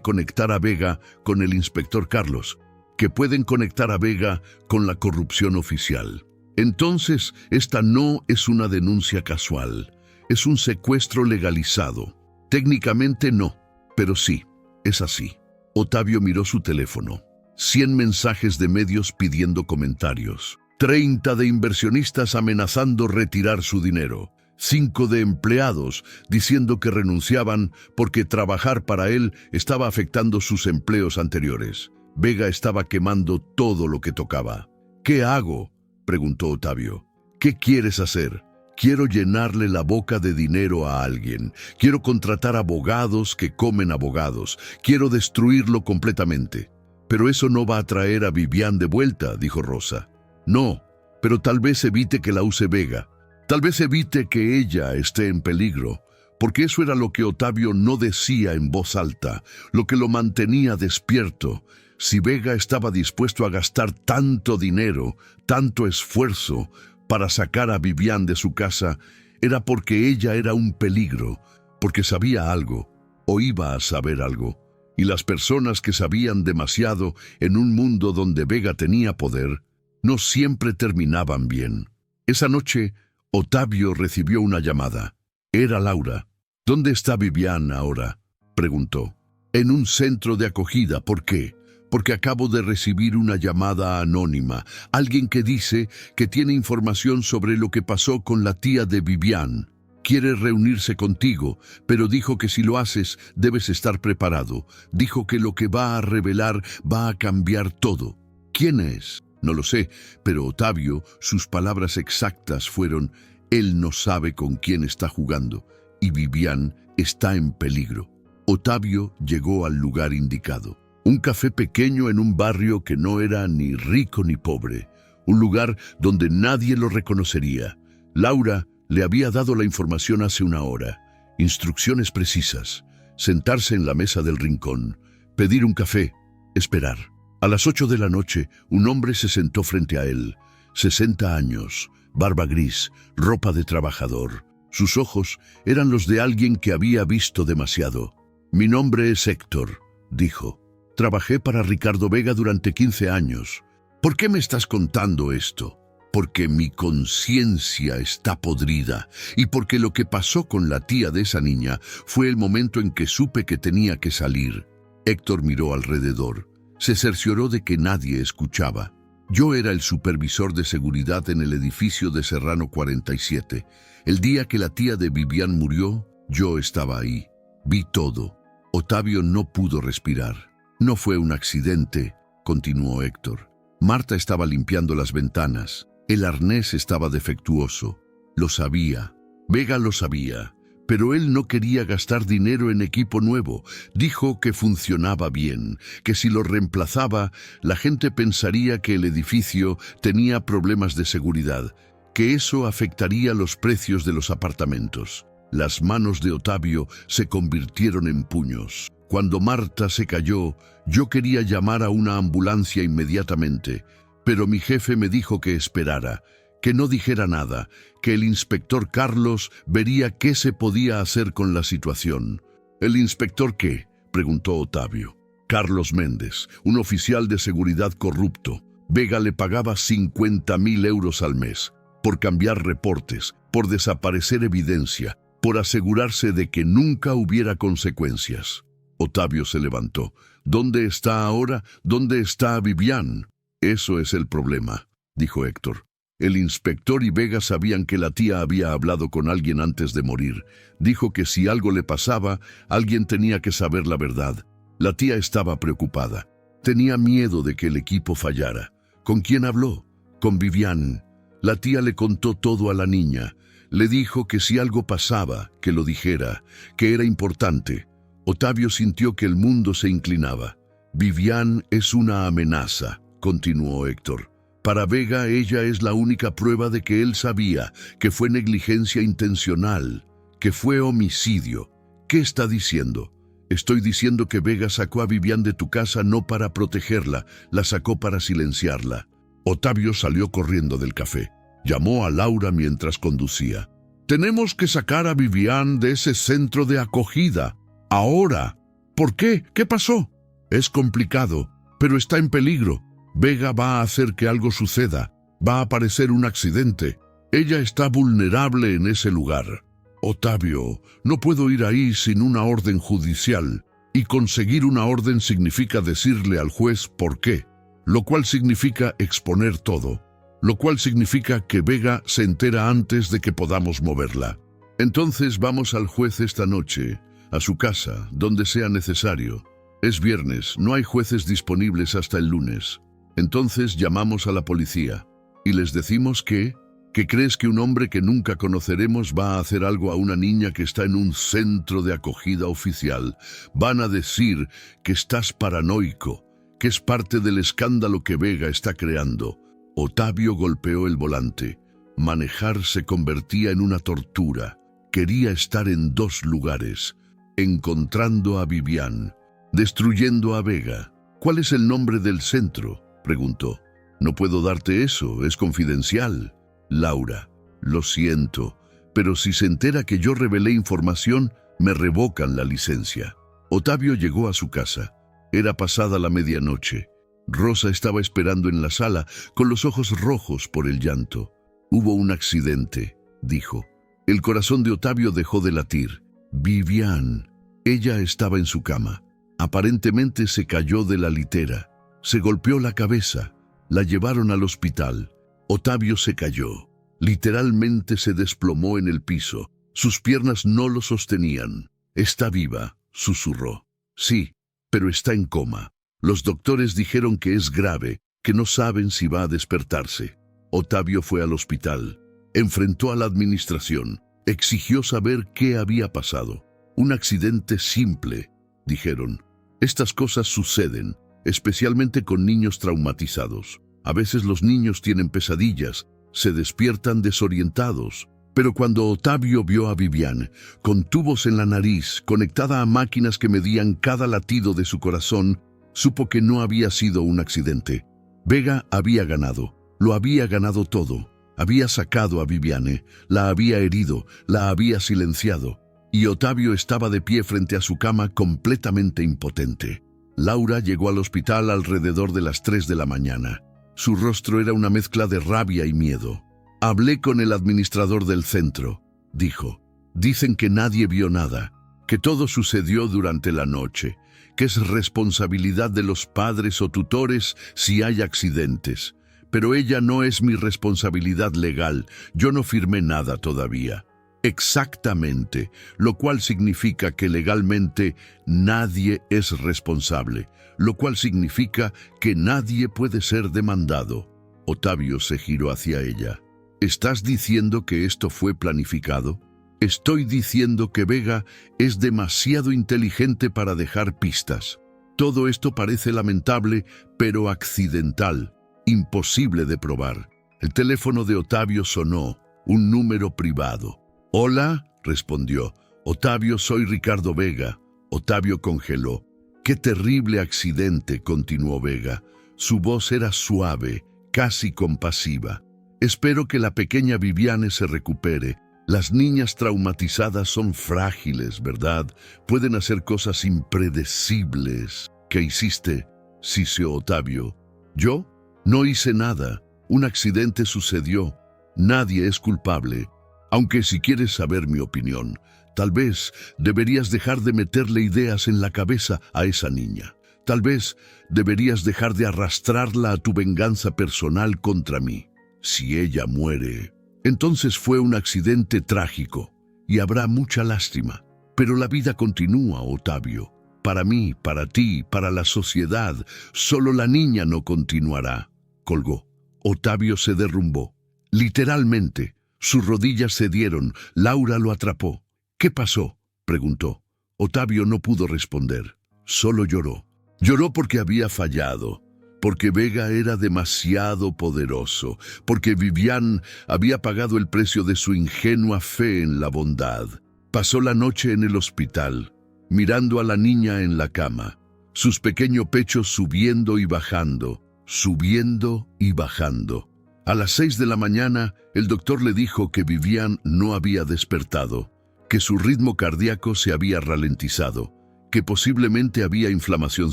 conectar a Vega con el inspector Carlos, que pueden conectar a Vega con la corrupción oficial. Entonces, esta no es una denuncia casual, es un secuestro legalizado. Técnicamente no, pero sí, es así. Ottavio miró su teléfono. 100 mensajes de medios pidiendo comentarios. 30 de inversionistas amenazando retirar su dinero. 5 de empleados, diciendo que renunciaban porque trabajar para él estaba afectando sus empleos anteriores. Vega estaba quemando todo lo que tocaba. ¿Qué hago?, preguntó Otavio. ¿Qué quieres hacer? Quiero llenarle la boca de dinero a alguien. Quiero contratar abogados que comen abogados. Quiero destruirlo completamente. Pero eso no va a traer a Vivian de vuelta, dijo Rosa. No, pero tal vez evite que la use Vega. Tal vez evite que ella esté en peligro, porque eso era lo que Otavio no decía en voz alta, lo que lo mantenía despierto. Si Vega estaba dispuesto a gastar tanto dinero, tanto esfuerzo, para sacar a Vivian de su casa, era porque ella era un peligro, porque sabía algo, o iba a saber algo. Y las personas que sabían demasiado en un mundo donde Vega tenía poder, no siempre terminaban bien. Esa noche, Otavio recibió una llamada. Era Laura. ¿Dónde está Vivian ahora?, preguntó. En un centro de acogida. ¿Por qué? Porque acabo de recibir una llamada anónima. Alguien que dice que tiene información sobre lo que pasó con la tía de Vivian. Quiere reunirse contigo, pero dijo que si lo haces, debes estar preparado. Dijo que lo que va a revelar va a cambiar todo. ¿Quién es? No lo sé, pero Otavio, sus palabras exactas fueron: él no sabe con quién está jugando, y Vivian está en peligro. Otavio llegó al lugar indicado. Un café pequeño en un barrio que no era ni rico ni pobre. Un lugar donde nadie lo reconocería. Laura le había dado la información hace una hora. Instrucciones precisas. Sentarse en la mesa del rincón. Pedir un café. Esperar. A las 8 de la noche, un hombre se sentó frente a él. 60 años, barba gris, ropa de trabajador. Sus ojos eran los de alguien que había visto demasiado. «Mi nombre es Héctor», dijo. «Trabajé para Ricardo Vega durante 15 años. ¿Por qué me estás contando esto?» «Porque mi conciencia está podrida y porque lo que pasó con la tía de esa niña fue el momento en que supe que tenía que salir». Héctor miró alrededor. Se cercioró de que nadie escuchaba. «Yo era el supervisor de seguridad en el edificio de Serrano 47. El día que la tía de Vivian murió, yo estaba ahí. Vi todo». Otavio no pudo respirar. «No fue un accidente», continuó Héctor. «Marta estaba limpiando las ventanas. El arnés estaba defectuoso. Lo sabía. Vega lo sabía. Pero él no quería gastar dinero en equipo nuevo. Dijo que funcionaba bien, que si lo reemplazaba, la gente pensaría que el edificio tenía problemas de seguridad, que eso afectaría los precios de los apartamentos». Las manos de Otavio se convirtieron en puños. Cuando Marta se cayó, yo quería llamar a una ambulancia inmediatamente, pero mi jefe me dijo que esperara, que no dijera nada, que el inspector Carlos vería qué se podía hacer con la situación. «¿El inspector qué?», preguntó Otavio. «Carlos Méndez, un oficial de seguridad corrupto. Vega le pagaba 50.000 euros al mes, por cambiar reportes, por desaparecer evidencia, por asegurarse de que nunca hubiera consecuencias». Otavio se levantó. «¿Dónde está ahora? ¿Dónde está Vivian?» «Eso es el problema», dijo Héctor. «El inspector y Vega sabían que la tía había hablado con alguien antes de morir. Dijo que si algo le pasaba, alguien tenía que saber la verdad. La tía estaba preocupada. Tenía miedo de que el equipo fallara. ¿Con quién habló? Con Vivian. La tía le contó todo a la niña. Le dijo que si algo pasaba, que lo dijera, que era importante». Otavio sintió que el mundo se inclinaba. «Vivian es una amenaza», continuó Héctor. «Para Vega ella es la única prueba de que él sabía, que fue negligencia intencional, que fue homicidio». «¿Qué está diciendo?» «Estoy diciendo que Vega sacó a Vivian de tu casa no para protegerla, la sacó para silenciarla». Otavio salió corriendo del café. Llamó a Laura mientras conducía. «Tenemos que sacar a Vivian de ese centro de acogida. Ahora». «¿Por qué? ¿Qué pasó?» «Es complicado, pero está en peligro. Vega va a hacer que algo suceda. Va a aparecer un accidente. Ella está vulnerable en ese lugar». «Otavio, no puedo ir ahí sin una orden judicial. Y conseguir una orden significa decirle al juez por qué. Lo cual significa exponer todo. Lo cual significa que Vega se entera antes de que podamos moverla». Entonces vamos al juez esta noche, a su casa, donde sea necesario. Es viernes, no hay jueces disponibles hasta el lunes. Entonces llamamos a la policía y les decimos que crees que un hombre que nunca conoceremos va a hacer algo a una niña que está en un centro de acogida oficial. Van a decir que estás paranoico, que es parte del escándalo que Vega está creando. Otavio golpeó el volante. Manejar se convertía en una tortura. Quería estar en dos lugares, encontrando a Vivian, destruyendo a Vega. ¿Cuál es el nombre del centro?, preguntó. No puedo darte eso, es confidencial. Laura, lo siento, pero si se entera que yo revelé información, me revocan la licencia. Otavio llegó a su casa. Era pasada la medianoche. Rosa estaba esperando en la sala, con los ojos rojos por el llanto. Hubo un accidente, dijo. El corazón de Otavio dejó de latir. Vivian. Ella estaba en su cama. Aparentemente se cayó de la litera. Se golpeó la cabeza. La llevaron al hospital. Otavio se cayó. Literalmente se desplomó en el piso. Sus piernas no lo sostenían. Está viva, susurró. Sí, pero está en coma. Los doctores dijeron que es grave, que no saben si va a despertarse. Otavio fue al hospital. Enfrentó a la administración. Exigió saber qué había pasado. Un accidente simple, dijeron. Estas cosas suceden, especialmente con niños traumatizados. A veces los niños tienen pesadillas, se despiertan desorientados. Pero cuando Otavio vio a Vivian, con tubos en la nariz, conectada a máquinas que medían cada latido de su corazón, supo que no había sido un accidente. Vega había ganado, lo había ganado todo. Había sacado a Viviane, la había herido, la había silenciado. Y Otavio estaba de pie frente a su cama completamente impotente. Laura llegó al hospital alrededor de las 3 de la mañana. Su rostro era una mezcla de rabia y miedo. Hablé con el administrador del centro, dijo. Dicen que nadie vio nada, que todo sucedió durante la noche, que es responsabilidad de los padres o tutores si hay accidentes. Pero ella no es mi responsabilidad legal, yo no firmé nada todavía. Exactamente, lo cual significa que legalmente nadie es responsable, lo cual significa que nadie puede ser demandado. Otavio se giró hacia ella. ¿Estás diciendo que esto fue planificado? Estoy diciendo que Vega es demasiado inteligente para dejar pistas. Todo esto parece lamentable, pero accidental, imposible de probar. El teléfono de Otavio sonó, un número privado. «Hola», respondió. «Otavio, soy Ricardo Vega». Otavio congeló. «Qué terrible accidente», continuó Vega. Su voz era suave, casi compasiva. «Espero que la pequeña Viviane se recupere. Las niñas traumatizadas son frágiles, ¿verdad? Pueden hacer cosas impredecibles». «¿Qué hiciste?», siseó Otavio. «¿Yo? No hice nada. Un accidente sucedió. Nadie es culpable. Aunque si quieres saber mi opinión, tal vez deberías dejar de meterle ideas en la cabeza a esa niña. Tal vez deberías dejar de arrastrarla a tu venganza personal contra mí. Si ella muere, entonces fue un accidente trágico y habrá mucha lástima. Pero la vida continúa, Otavio. Para mí, para ti, para la sociedad, solo la niña no continuará». Colgó. Otavio se derrumbó. Literalmente. Sus rodillas cedieron. Laura lo atrapó. «¿Qué pasó?», preguntó. Otavio no pudo responder. Solo lloró. Lloró porque había fallado, porque Vega era demasiado poderoso, porque Vivian había pagado el precio de su ingenua fe en la bondad. Pasó la noche en el hospital, mirando a la niña en la cama, sus pequeños pechos subiendo y bajando, subiendo y bajando. A las 6 de la mañana, el doctor le dijo que Vivian no había despertado, que su ritmo cardíaco se había ralentizado, que posiblemente había inflamación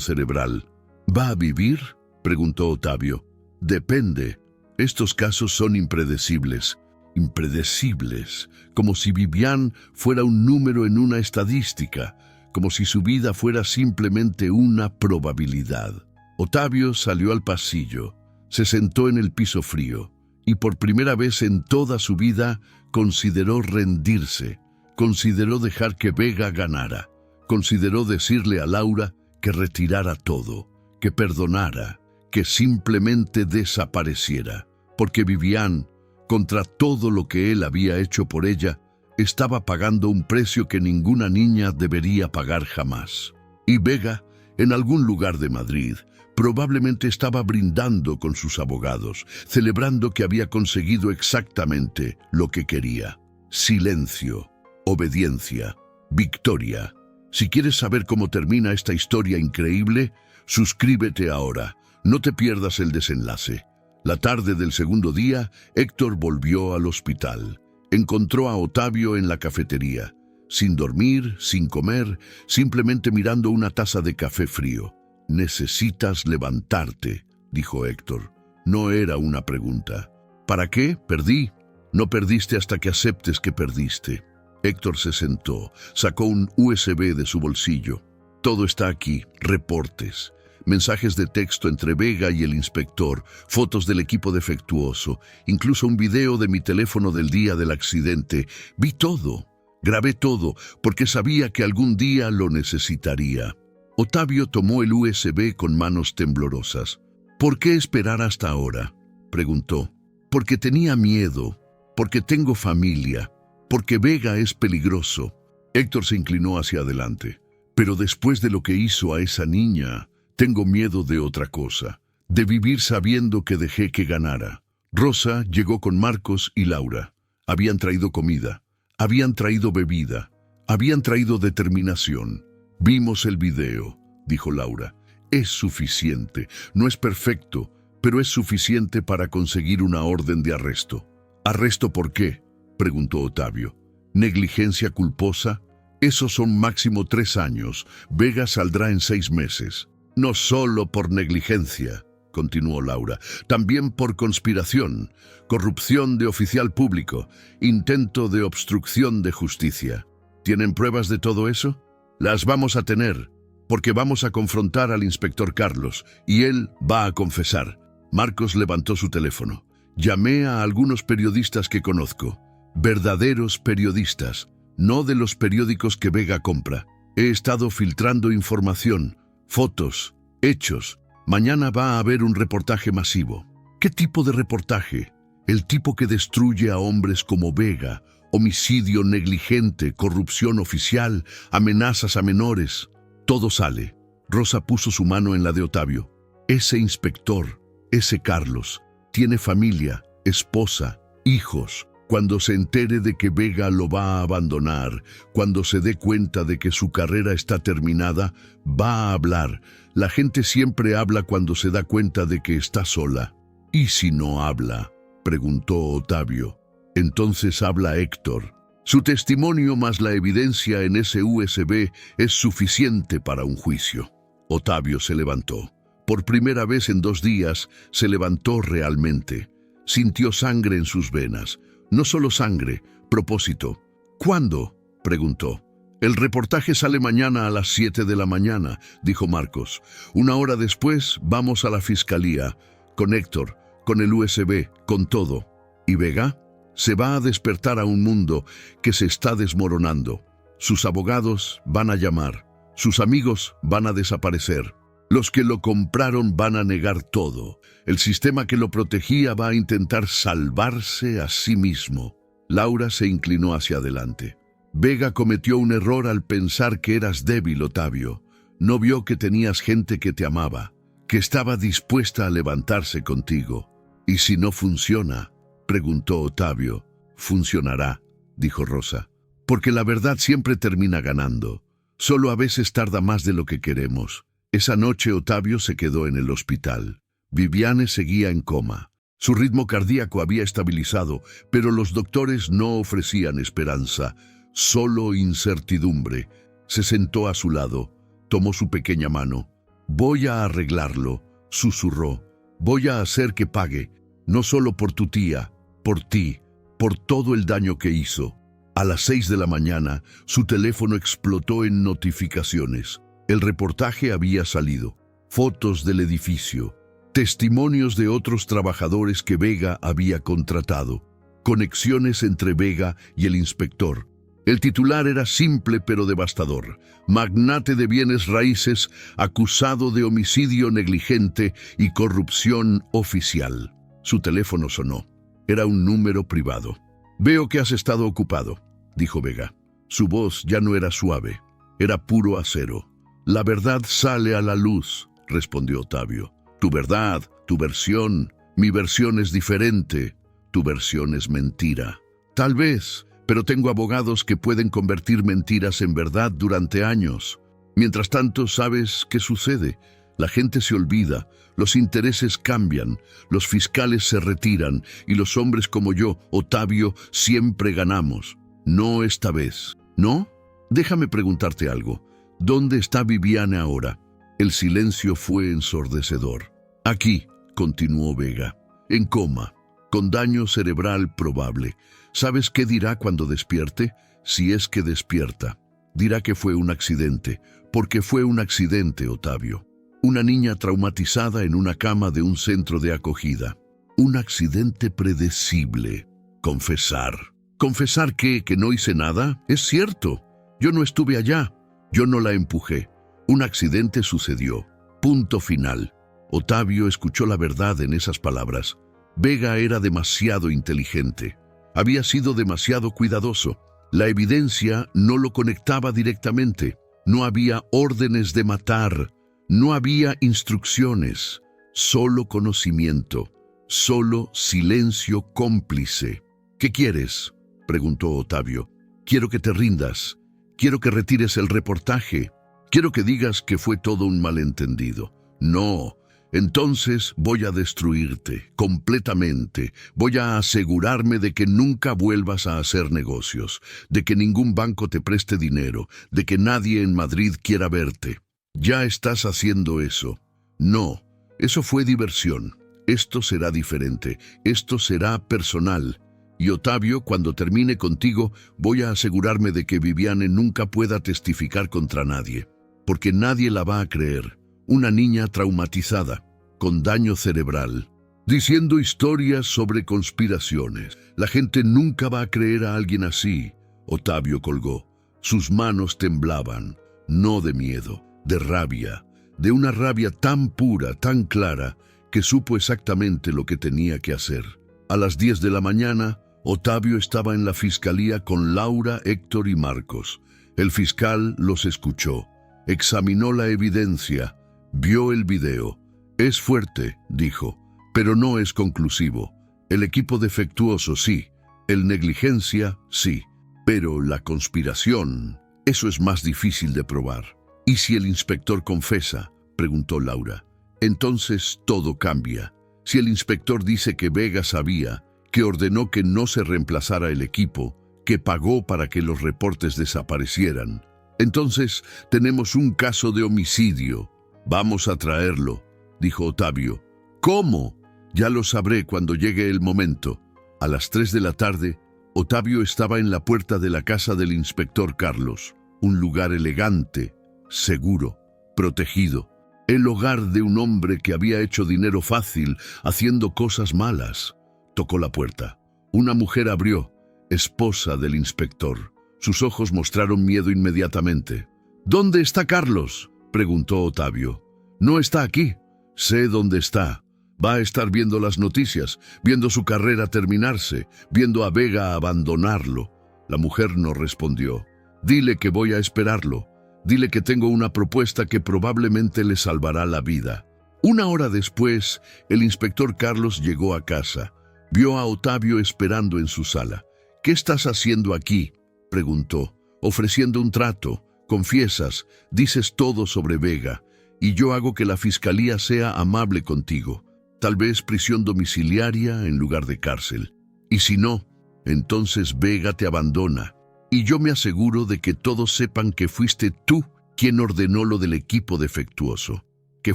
cerebral. «¿Va a vivir?», preguntó Otavio. «Depende. Estos casos son impredecibles». Impredecibles, como si Vivian fuera un número en una estadística, como si su vida fuera simplemente una probabilidad. Otavio salió al pasillo. Se sentó en el piso frío y por primera vez en toda su vida consideró rendirse. Consideró dejar que Vega ganara. Consideró decirle a Laura que retirara todo, que perdonara, que simplemente desapareciera, porque Vivian, contra todo lo que él había hecho por ella, estaba pagando un precio que ninguna niña debería pagar jamás. Y Vega, en algún lugar de Madrid, probablemente estaba brindando con sus abogados, celebrando que había conseguido exactamente lo que quería. Silencio, obediencia, victoria. Si quieres saber cómo termina esta historia increíble, suscríbete ahora. No te pierdas el desenlace. La tarde del segundo día, Héctor volvió al hospital. Encontró a Otavio en la cafetería, sin dormir, sin comer, simplemente mirando una taza de café frío. «Necesitas levantarte», dijo Héctor. No era una pregunta. «¿Para qué? Perdí». «No perdiste hasta que aceptes que perdiste». Héctor se sentó, sacó un USB de su bolsillo. «Todo está aquí, reportes, mensajes de texto entre Vega y el inspector, fotos del equipo defectuoso, incluso un video de mi teléfono del día del accidente. Vi todo, grabé todo, porque sabía que algún día lo necesitaría». Otavio tomó el USB con manos temblorosas. «¿Por qué esperar hasta ahora?», preguntó. «Porque tenía miedo, porque tengo familia, porque Vega es peligroso». Héctor se inclinó hacia adelante. «Pero después de lo que hizo a esa niña, tengo miedo de otra cosa, de vivir sabiendo que dejé que ganara». Rosa llegó con Marcos y Laura. Habían traído comida, habían traído bebida, habían traído determinación. «Vimos el video», dijo Laura. «Es suficiente. No es perfecto, pero es suficiente para conseguir una orden de arresto». «¿Arresto por qué?», preguntó Otavio. «¿Negligencia culposa? Esos son máximo 3 años. Vega saldrá en 6 meses». «No solo por negligencia», continuó Laura, «también por conspiración, corrupción de oficial público, intento de obstrucción de justicia». «¿Tienen pruebas de todo eso?». «Las vamos a tener, porque vamos a confrontar al inspector Carlos, y él va a confesar». Marcos levantó su teléfono. «Llamé a algunos periodistas que conozco, verdaderos periodistas, no de los periódicos que Vega compra. He estado filtrando información, fotos, hechos. Mañana va a haber un reportaje masivo». «¿Qué tipo de reportaje?». «El tipo que destruye a hombres como Vega. Homicidio negligente, corrupción oficial, amenazas a menores. Todo sale». Rosa puso su mano en la de Otavio. «Ese inspector, ese Carlos, tiene familia, esposa, hijos. Cuando se entere de que Vega lo va a abandonar, cuando se dé cuenta de que su carrera está terminada, va a hablar. La gente siempre habla cuando se da cuenta de que está sola». «¿Y si no habla?», preguntó Otavio. «Entonces habla Héctor. Su testimonio más la evidencia en ese USB es suficiente para un juicio». Otavio se levantó. Por primera vez en 2 días se levantó realmente. Sintió sangre en sus venas. No solo sangre, propósito. «¿Cuándo?», preguntó. «El reportaje sale mañana a las 7 de la mañana», dijo Marcos. «1 hora después vamos a la fiscalía, con Héctor, con el USB, con todo». «¿Y Vega?». «Se va a despertar a un mundo que se está desmoronando. Sus abogados van a llamar, sus amigos van a desaparecer. Los que lo compraron van a negar todo. El sistema que lo protegía va a intentar salvarse a sí mismo». Laura se inclinó hacia adelante. «Vega cometió un error al pensar que eras débil, Otavio. No vio que tenías gente que te amaba, que estaba dispuesta a levantarse contigo. ¿Y si no funciona?», preguntó Otavio. «Funcionará», dijo Rosa, «porque la verdad siempre termina ganando. Solo a veces tarda más de lo que queremos». Esa noche Otavio se quedó en el hospital. Viviane seguía en coma. Su ritmo cardíaco había estabilizado, pero los doctores no ofrecían esperanza, solo incertidumbre. Se sentó a su lado, tomó su pequeña mano. «Voy a arreglarlo», susurró. «Voy a hacer que pague, no solo por tu tía, por ti, por todo el daño que hizo». A las 6 de la mañana, su teléfono explotó en notificaciones. El reportaje había salido. Fotos del edificio. Testimonios de otros trabajadores que Vega había contratado. Conexiones entre Vega y el inspector. El titular era simple pero devastador: magnate de bienes raíces acusado de homicidio negligente y corrupción oficial. Su teléfono sonó. Era un número privado. «Veo que has estado ocupado», dijo Vega. Su voz ya no era suave, era puro acero. «La verdad sale a la luz», respondió Otavio. «Tu verdad, tu versión, mi versión es diferente. Tu versión es mentira. Tal vez, pero tengo abogados que pueden convertir mentiras en verdad durante años. Mientras tanto, ¿sabes qué sucede? La gente se olvida, los intereses cambian, los fiscales se retiran y los hombres como yo, Otavio, siempre ganamos. No esta vez. ¿No? Déjame preguntarte algo. ¿Dónde está Viviane ahora?» El silencio fue ensordecedor. «Aquí», continuó Vega, «en coma, con daño cerebral probable. ¿Sabes qué dirá cuando despierte? Si es que despierta. Dirá que fue un accidente, porque fue un accidente, Otavio. Una niña traumatizada en una cama de un centro de acogida. Un accidente predecible. Confesar. ¿Confesar qué? ¿Que no hice nada? Es cierto. Yo no estuve allá. Yo no la empujé. Un accidente sucedió. Punto final». Otavio escuchó la verdad en esas palabras. Vega era demasiado inteligente. Había sido demasiado cuidadoso. La evidencia no lo conectaba directamente. No había órdenes de matar. No había instrucciones. Solo conocimiento. Solo silencio cómplice. «¿Qué quieres?», preguntó Otavio. «Quiero que te rindas. Quiero que retires el reportaje. Quiero que digas que fue todo un malentendido». «No. Entonces voy a destruirte completamente. Voy a asegurarme de que nunca vuelvas a hacer negocios, de que ningún banco te preste dinero, de que nadie en Madrid quiera verte. Ya estás haciendo eso». «No, eso fue diversión. Esto será diferente. Esto será personal. Y Otavio, cuando termine contigo, voy a asegurarme de que Viviane nunca pueda testificar contra nadie, porque nadie la va a creer. Una niña traumatizada, con daño cerebral, diciendo historias sobre conspiraciones. La gente nunca va a creer a alguien así». Otavio colgó. Sus manos temblaban, no de miedo, de rabia, de una rabia tan pura, tan clara, que supo exactamente lo que tenía que hacer. A las 10 de la mañana, Otavio estaba en la fiscalía con Laura, Héctor y Marcos. El fiscal los escuchó, examinó la evidencia, vio el video. «Es fuerte», dijo, «pero no es conclusivo. El equipo defectuoso sí, el negligencia sí, pero la conspiración, eso es más difícil de probar». «¿Y si el inspector confesa?», preguntó Laura. «Entonces todo cambia. Si el inspector dice que Vega sabía, que ordenó que no se reemplazara el equipo, que pagó para que los reportes desaparecieran, entonces tenemos un caso de homicidio. Vamos a traerlo», dijo Otavio. «¿Cómo? Ya lo sabré cuando llegue el momento». A las 3 de la tarde, Otavio estaba en la puerta de la casa del inspector Carlos, un lugar elegante, seguro, protegido. El hogar de un hombre que había hecho dinero fácil haciendo cosas malas. Tocó la puerta. Una mujer abrió, esposa del inspector. Sus ojos mostraron miedo inmediatamente. «¿Dónde está Carlos?», preguntó Otavio. «No está aquí». «Sé dónde está. Va a estar viendo las noticias, viendo su carrera terminarse, viendo a Vega abandonarlo». La mujer no respondió. «Dile que voy a esperarlo. Dile que tengo una propuesta que probablemente le salvará la vida». Una hora después, el inspector Carlos llegó a casa. Vio a Otavio esperando en su sala. «¿Qué estás haciendo aquí?», preguntó. «Ofreciendo un trato. Confiesas, dices todo sobre Vega, y yo hago que la fiscalía sea amable contigo. Tal vez prisión domiciliaria en lugar de cárcel. Y si no, entonces Vega te abandona. Y yo me aseguro de que todos sepan que fuiste tú quien ordenó lo del equipo defectuoso, que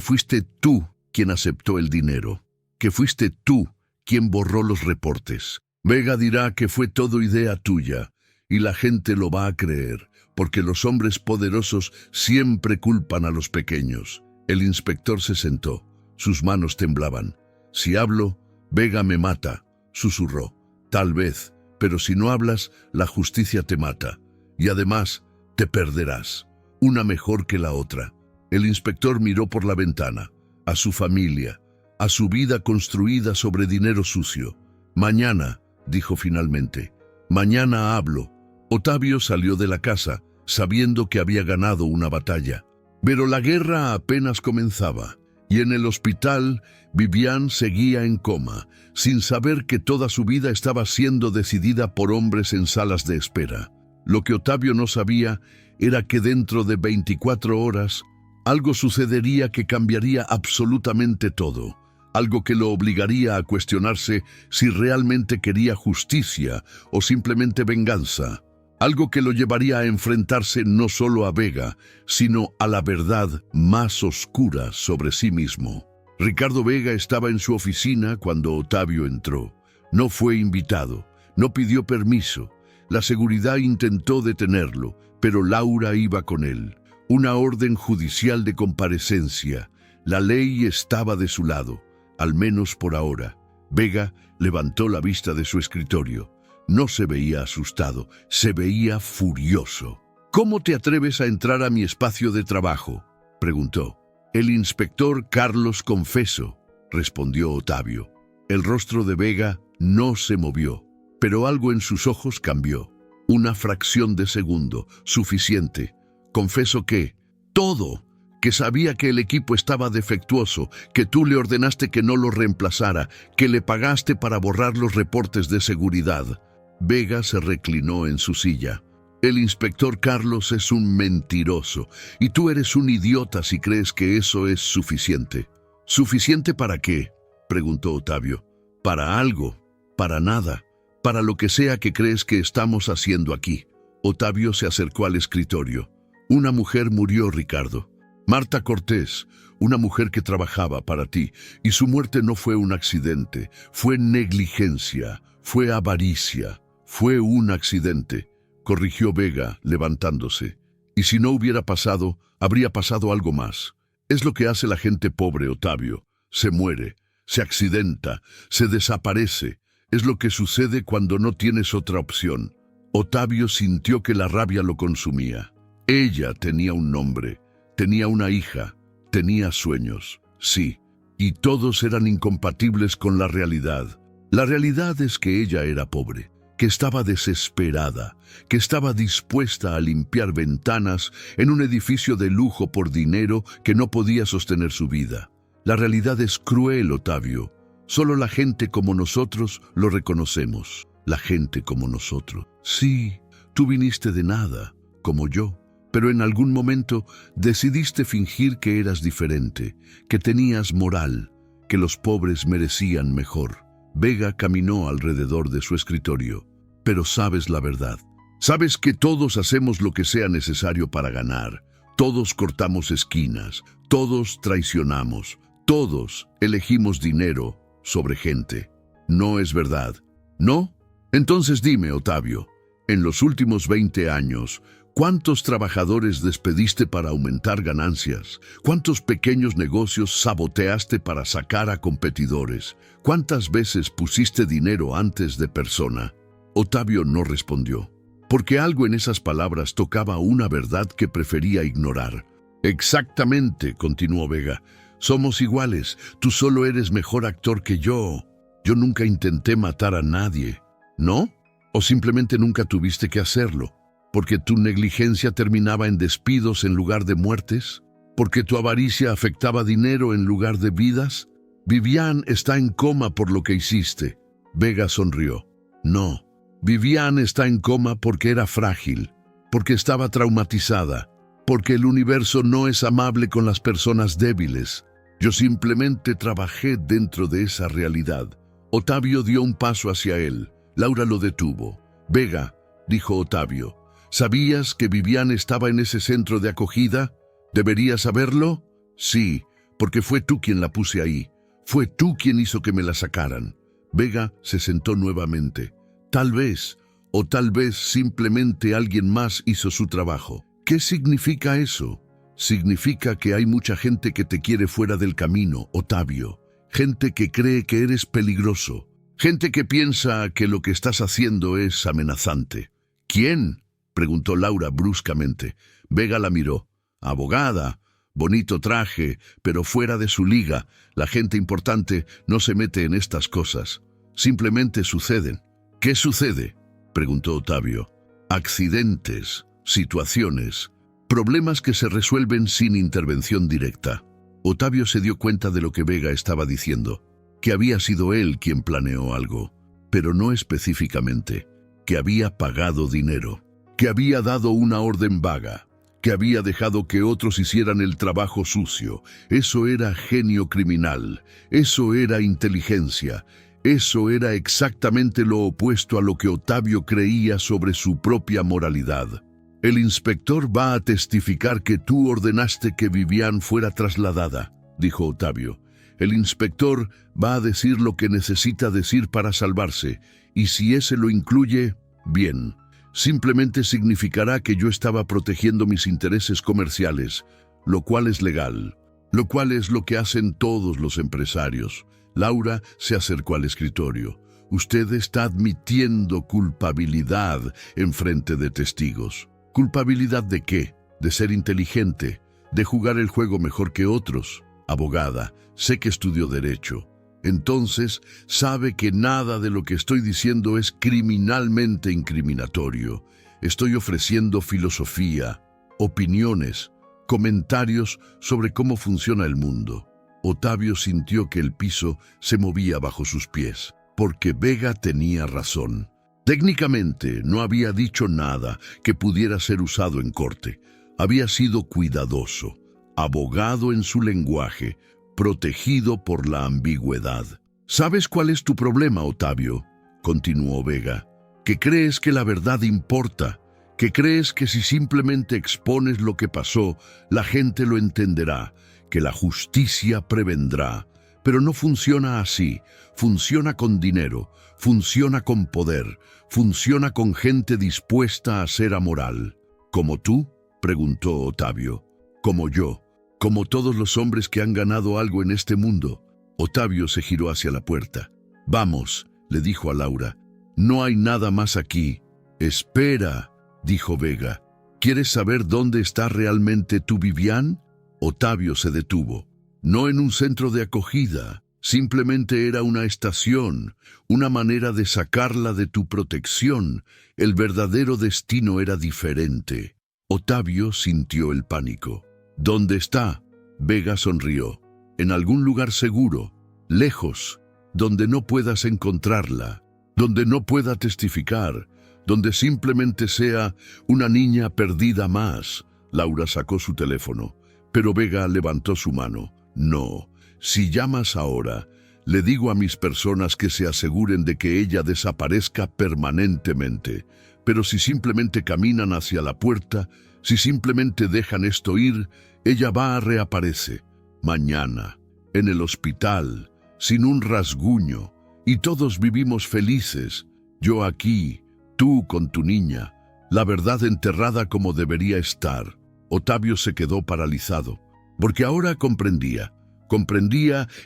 fuiste tú quien aceptó el dinero, que fuiste tú quien borró los reportes. Vega dirá que fue todo idea tuya, y la gente lo va a creer, porque los hombres poderosos siempre culpan a los pequeños». El inspector se sentó. Sus manos temblaban. «Si hablo, Vega me mata», susurró. «Tal vez, pero si no hablas, la justicia te mata. Y además, te perderás. Una mejor que la otra. El inspector miró por la ventana, a su familia, a su vida construida sobre dinero sucio. Mañana, dijo finalmente, mañana hablo. Otavio salió de la casa, sabiendo que había ganado una batalla. Pero la guerra apenas comenzaba, y en el hospital Vivian seguía en coma, sin saber que toda su vida estaba siendo decidida por hombres en salas de espera. Lo que Otavio no sabía era que dentro de 24 horas algo sucedería que cambiaría absolutamente todo, algo que lo obligaría a cuestionarse si realmente quería justicia o simplemente venganza, algo que lo llevaría a enfrentarse no solo a Vega, sino a la verdad más oscura sobre sí mismo. Ricardo Vega estaba en su oficina cuando Otavio entró. No fue invitado, no pidió permiso. La seguridad intentó detenerlo, pero Laura iba con él. Una orden judicial de comparecencia. La ley estaba de su lado, al menos por ahora. Vega levantó la vista de su escritorio. No se veía asustado, se veía furioso. «¿Cómo te atreves a entrar a mi espacio de trabajo?», preguntó. «El inspector Carlos Confeso», respondió Otavio. El rostro de Vega no se movió, pero algo en sus ojos cambió. Una fracción de segundo, suficiente. «Confeso que todo, que sabía que el equipo estaba defectuoso, que tú le ordenaste que no lo reemplazara, que le pagaste para borrar los reportes de seguridad». Vega se reclinó en su silla. «El inspector Carlos es un mentiroso, y tú eres un idiota si crees que eso es suficiente». «¿Suficiente para qué?», preguntó Otavio. «Para algo, para nada, para lo que sea que crees que estamos haciendo aquí». Otavio se acercó al escritorio. «Una mujer murió, Ricardo. Marta Cortés, una mujer que trabajaba para ti, y su muerte no fue un accidente, fue negligencia, fue avaricia, fue un accidente», corrigió Vega, levantándose. «Y si no hubiera pasado, habría pasado algo más. Es lo que hace la gente pobre, Otavio. Se muere, se accidenta, se desaparece. Es lo que sucede cuando no tienes otra opción». Otavio sintió que la rabia lo consumía. Ella tenía un nombre, tenía una hija, tenía sueños, sí, y todos eran incompatibles con la realidad. La realidad es que ella era pobre, que estaba desesperada, que estaba dispuesta a limpiar ventanas en un edificio de lujo por dinero que no podía sostener su vida. La realidad es cruel, Otavio. Solo la gente como nosotros lo reconocemos. La gente como nosotros. Sí, tú viniste de nada, como yo, pero en algún momento decidiste fingir que eras diferente, que tenías moral, que los pobres merecían mejor. Vega caminó alrededor de su escritorio. «Pero sabes la verdad. Sabes que todos hacemos lo que sea necesario para ganar. Todos cortamos esquinas, todos traicionamos, todos elegimos dinero sobre gente. ¿No es verdad? ¿No? Entonces dime, Otavio, en los últimos 20 años, ¿cuántos trabajadores despediste para aumentar ganancias? ¿Cuántos pequeños negocios saboteaste para sacar a competidores? ¿Cuántas veces pusiste dinero antes de persona?» Otavio no respondió, porque algo en esas palabras tocaba una verdad que prefería ignorar. «Exactamente», continuó Vega, «somos iguales, tú solo eres mejor actor que yo. Yo nunca intenté matar a nadie, ¿no? ¿O simplemente nunca tuviste que hacerlo? ¿Porque tu negligencia terminaba en despidos en lugar de muertes? ¿Porque tu avaricia afectaba dinero en lugar de vidas? Vivian está en coma por lo que hiciste». Vega sonrió. «No, Vivian está en coma porque era frágil, porque estaba traumatizada, porque el universo no es amable con las personas débiles. Yo simplemente trabajé dentro de esa realidad». Otavio dio un paso hacia él. Laura lo detuvo. «Vega», dijo Otavio, «¿sabías que Vivian estaba en ese centro de acogida? ¿Deberías saberlo?» «Sí, porque fue tú quien la puse ahí. Fue tú quien hizo que me la sacaran». Vega se sentó nuevamente. «Tal vez, o tal vez simplemente alguien más hizo su trabajo». «¿Qué significa eso?» «Significa que hay mucha gente que te quiere fuera del camino, Otavio. Gente que cree que eres peligroso. Gente que piensa que lo que estás haciendo es amenazante». «¿Quién?», preguntó Laura bruscamente. Vega la miró. Abogada. Bonito traje, pero fuera de su liga. La gente importante no se mete en estas cosas. Simplemente suceden. ¿Qué sucede?, preguntó Ottavio. Accidentes, situaciones, problemas que se resuelven sin intervención directa. Ottavio se dio cuenta de lo que Vega estaba diciendo, que había sido él quien planeó algo, pero no específicamente, que había pagado dinero, que había dado una orden vaga, que había dejado que otros hicieran el trabajo sucio. Eso era genio criminal, eso era inteligencia, eso era exactamente lo opuesto a lo que Ottavio creía sobre su propia moralidad. El inspector va a testificar que tú ordenaste que Vivian fuera trasladada, dijo Ottavio. El inspector va a decir lo que necesita decir para salvarse, y si ese lo incluye, bien. Simplemente significará que yo estaba protegiendo mis intereses comerciales, lo cual es legal, lo cual es lo que hacen todos los empresarios. Laura se acercó al escritorio. Usted está admitiendo culpabilidad en frente de testigos. ¿Culpabilidad de qué? De ser inteligente, de jugar el juego mejor que otros. Abogada, sé que estudió Derecho. Entonces, sabe que nada de lo que estoy diciendo es criminalmente incriminatorio. Estoy ofreciendo filosofía, opiniones, comentarios sobre cómo funciona el mundo. Ottavio sintió que el piso se movía bajo sus pies, porque Vega tenía razón. Técnicamente no había dicho nada que pudiera ser usado en corte. Había sido cuidadoso, abogado en su lenguaje, protegido por la ambigüedad. ¿Sabes cuál es tu problema, Ottavio?, continuó Vega. Que crees que la verdad importa, que crees que si simplemente expones lo que pasó, la gente lo entenderá, que la justicia prevendrá. Pero no funciona así. Funciona con dinero, funciona con poder, funciona con gente dispuesta a ser amoral. ¿Como tú?, preguntó Ottavio. Como yo, como todos los hombres que han ganado algo en este mundo. Ottavio se giró hacia la puerta. Vamos, le dijo a Laura. No hay nada más aquí. Espera, dijo Vega. ¿Quieres saber dónde está realmente tu Vivian? Ottavio se detuvo. No en un centro de acogida, simplemente era una estación, una manera de sacarla de tu protección. El verdadero destino era diferente. Ottavio sintió el pánico. ¿Dónde está? Vega sonrió. En algún lugar seguro, lejos, donde no puedas encontrarla, donde no pueda testificar, donde simplemente sea una niña perdida más. Laura sacó su teléfono, pero Vega levantó su mano. No, si llamas ahora, le digo a mis personas que se aseguren de que ella desaparezca permanentemente. Pero si simplemente caminan hacia la puerta, si simplemente dejan esto ir, ella va a reaparecer. Mañana, en el hospital, sin un rasguño, y todos vivimos felices. Yo aquí, tú con tu niña, la verdad enterrada como debería estar. Ottavio se quedó paralizado, porque ahora comprendía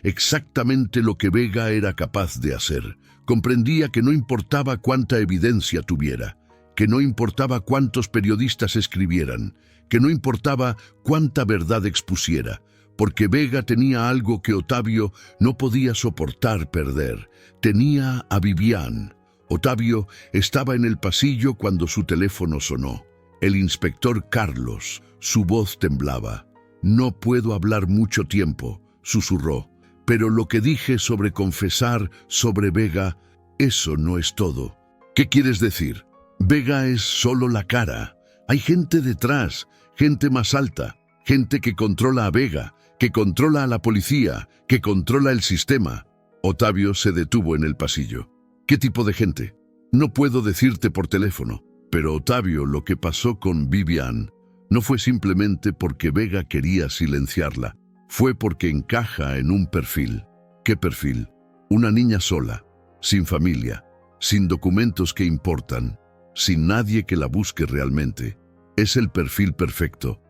exactamente lo que Vega era capaz de hacer. Comprendía que no importaba cuánta evidencia tuviera, que no importaba cuántos periodistas escribieran, que no importaba cuánta verdad expusiera, porque Vega tenía algo que Ottavio no podía soportar perder. Tenía a Vivian. Ottavio estaba en el pasillo cuando su teléfono sonó. El inspector Carlos, su voz temblaba. No puedo hablar mucho tiempo, susurró, pero lo que dije sobre confesar sobre Vega, eso no es todo. ¿Qué quieres decir? Vega es solo la cara. Hay gente detrás, gente más alta, gente que controla a Vega, que controla a la policía, que controla el sistema. Ottavio se detuvo en el pasillo. ¿Qué tipo de gente? No puedo decirte por teléfono, pero Ottavio, lo que pasó con Vivian no fue simplemente porque Vega quería silenciarla, fue porque encaja en un perfil. ¿Qué perfil? Una niña sola, sin familia, sin documentos que importan, sin nadie que la busque realmente. Es el perfil perfecto.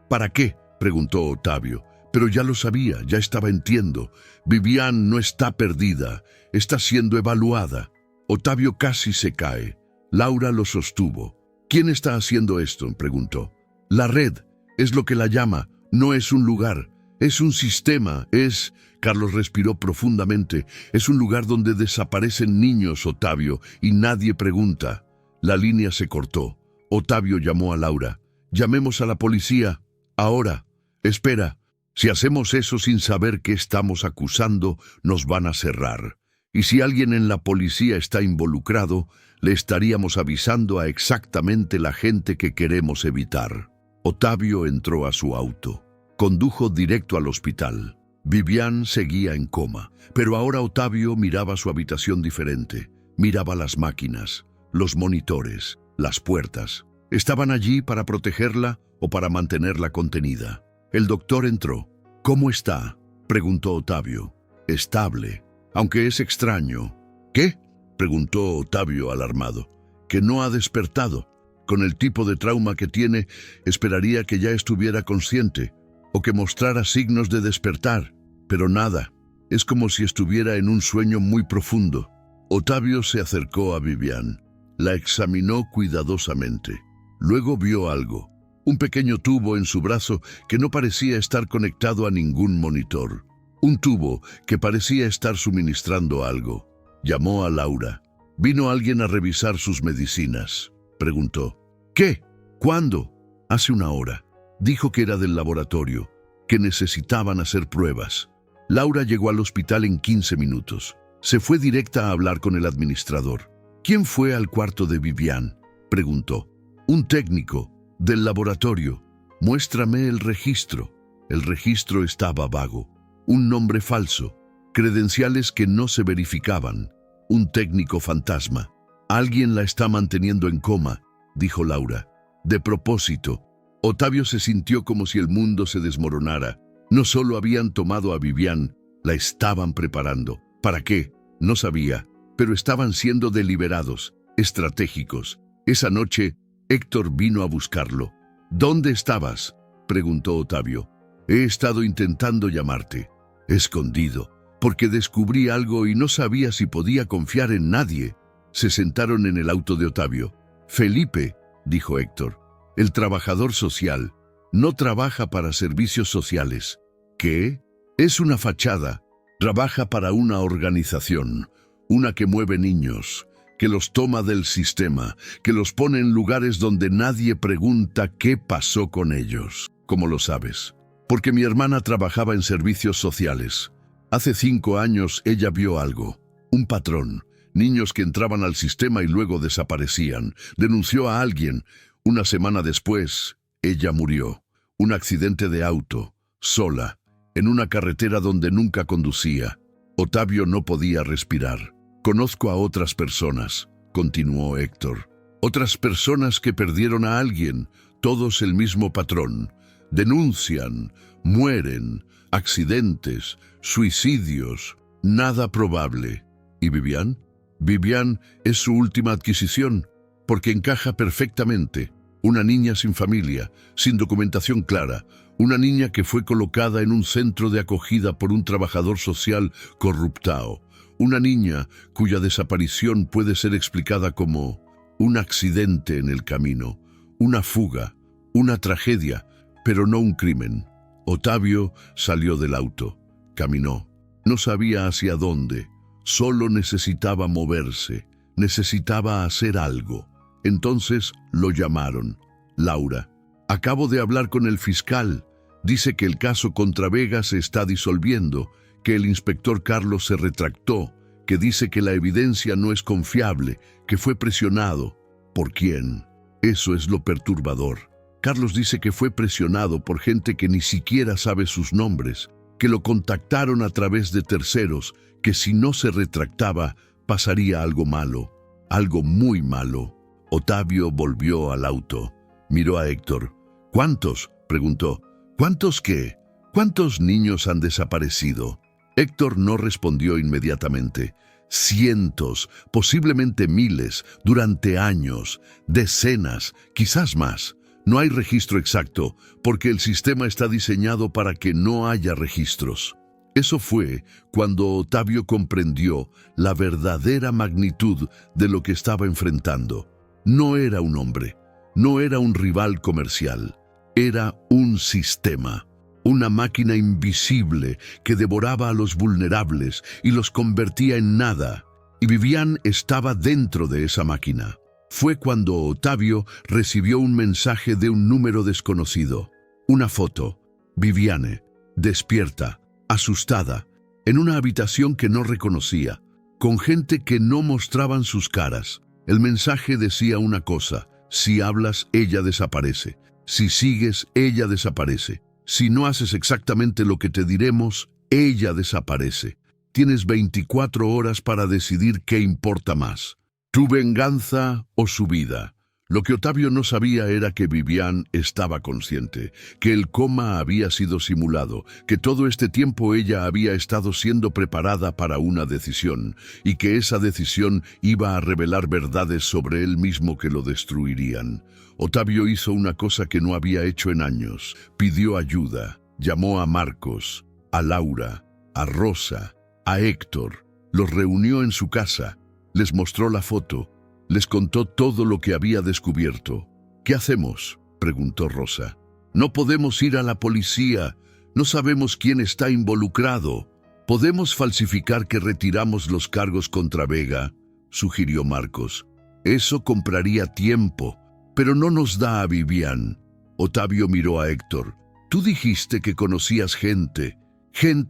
¿Para qué?, preguntó Ottavio. Pero ya lo sabía, ya estaba entiendo. Vivian no está perdida, está siendo evaluada. Ottavio casi se cae. Laura lo sostuvo. ¿Quién está haciendo esto?, preguntó. La red, es lo que la llama, no es un lugar, es un sistema, es... Carlos respiró profundamente. Es un lugar donde desaparecen niños, Otavio, y nadie pregunta. La línea se cortó. Otavio llamó a Laura. Llamemos a la policía. Ahora. Espera. Si hacemos eso sin saber qué estamos acusando, nos van a cerrar. Y si alguien en la policía está involucrado, le estaríamos avisando a exactamente la gente que queremos evitar. Otavio entró a su auto. Condujo directo al hospital. Vivian seguía en coma, pero ahora Otavio miraba su habitación diferente. Miraba las máquinas, los monitores, las puertas. ¿Estaban allí para protegerla o para mantenerla contenida? El doctor entró. ¿Cómo está?, preguntó Otavio. Estable, aunque es extraño. ¿Qué?, preguntó Otavio alarmado. Que no ha despertado. Con el tipo de trauma que tiene, esperaría que ya estuviera consciente o que mostrara signos de despertar. Pero nada, es como si estuviera en un sueño muy profundo. Otavio se acercó a Vivian. La examinó cuidadosamente. Luego vio algo, un pequeño tubo en su brazo que no parecía estar conectado a ningún monitor. Un tubo que parecía estar suministrando algo. Llamó a Laura. ¿Vino alguien a revisar sus medicinas?, preguntó. ¿Qué? ¿Cuándo? Hace una hora. Dijo que era del laboratorio, que necesitaban hacer pruebas. Laura llegó al hospital en 15 minutos. Se fue directa a hablar con el administrador. ¿Quién fue al cuarto de Vivian?, preguntó. Un técnico, del laboratorio. Muéstrame el registro. El registro estaba vago. Un nombre falso. Credenciales que no se verificaban. Un técnico fantasma. Alguien la está manteniendo en coma, dijo Laura. De propósito. Otavio se sintió como si el mundo se desmoronara. No solo habían tomado a Vivian, la estaban preparando. ¿Para qué? No sabía, pero estaban siendo deliberados, estratégicos. Esa noche, Héctor vino a buscarlo. ¿Dónde estabas?, preguntó Otavio. He estado intentando llamarte. Escondido, porque descubrí algo y no sabía si podía confiar en nadie. Se sentaron en el auto de Otavio. Felipe, dijo Héctor, el trabajador social, no trabaja para servicios sociales. ¿Qué? Es una fachada. Trabaja para una organización, una que mueve niños, que los toma del sistema, que los pone en lugares donde nadie pregunta qué pasó con ellos. ¿Cómo lo sabes? Porque mi hermana trabajaba en servicios sociales. Hace 5 años ella vio algo, un patrón, niños que entraban al sistema y luego desaparecían. Denunció a alguien. Una semana después, ella murió. Un accidente de auto, sola, en una carretera donde nunca conducía. Otavio no podía respirar. Conozco a otras personas, continuó Héctor. Otras personas que perdieron a alguien, todos el mismo patrón. Denuncian, mueren, accidentes, suicidios, nada probable. ¿Y Vivian? Vivian es su última adquisición, porque encaja perfectamente. Una niña sin familia, sin documentación clara, una niña que fue colocada en un centro de acogida por un trabajador social corruptado, una niña cuya desaparición puede ser explicada como un accidente en el camino, una fuga, una tragedia, pero no un crimen. Otavio salió del auto, caminó, no sabía hacia dónde, solo necesitaba moverse, necesitaba hacer algo. Entonces lo llamaron. Laura, acabo de hablar con el fiscal. Dice que el caso contra Vega se está disolviendo, que el inspector Carlos se retractó, que dice que la evidencia no es confiable, que fue presionado. ¿Por quién? Eso es lo perturbador. Carlos dice que fue presionado por gente que ni siquiera sabe sus nombres, que lo contactaron a través de terceros, que si no se retractaba, pasaría algo malo, algo muy malo. Otavio volvió al auto. Miró a Héctor. ¿Cuántos?, preguntó. ¿Cuántos qué? ¿Cuántos niños han desaparecido? Héctor no respondió inmediatamente. Cientos, posiblemente miles, durante años, decenas, quizás más. No hay registro exacto, porque el sistema está diseñado para que no haya registros. Eso fue cuando Otavio comprendió la verdadera magnitud de lo que estaba enfrentando. No era un hombre, No era un rival comercial, era un sistema, una máquina invisible que devoraba a los vulnerables y los convertía en nada. Y Vivian estaba dentro de esa máquina. Fue cuando Ottavio recibió un mensaje de un número desconocido. Una foto. Viviane, despierta, asustada, en una habitación que no reconocía, con gente que no mostraban sus caras. El mensaje decía una cosa: si hablas, ella desaparece. Si sigues, ella desaparece. Si no haces exactamente lo que te diremos, ella desaparece. Tienes 24 horas para decidir qué importa más, tu venganza o su vida. Lo que Ottavio no sabía era que Vivian estaba consciente, que el coma había sido simulado, que todo este tiempo ella había estado siendo preparada para una decisión, y que esa decisión iba a revelar verdades sobre él mismo que lo destruirían. Ottavio hizo una cosa que no había hecho en años. Pidió ayuda, llamó a Marcos, a Laura, a Rosa, a Héctor, los reunió en su casa, les mostró la foto, les contó todo lo que había descubierto. ¿Qué hacemos?, preguntó Rosa. No podemos ir a la policía, no sabemos quién está involucrado. Podemos falsificar que retiramos los cargos contra Vega, sugirió Marcos. Eso compraría tiempo, pero no nos da a Vivian. Ottavio miró a Héctor. Tú dijiste que conocías gente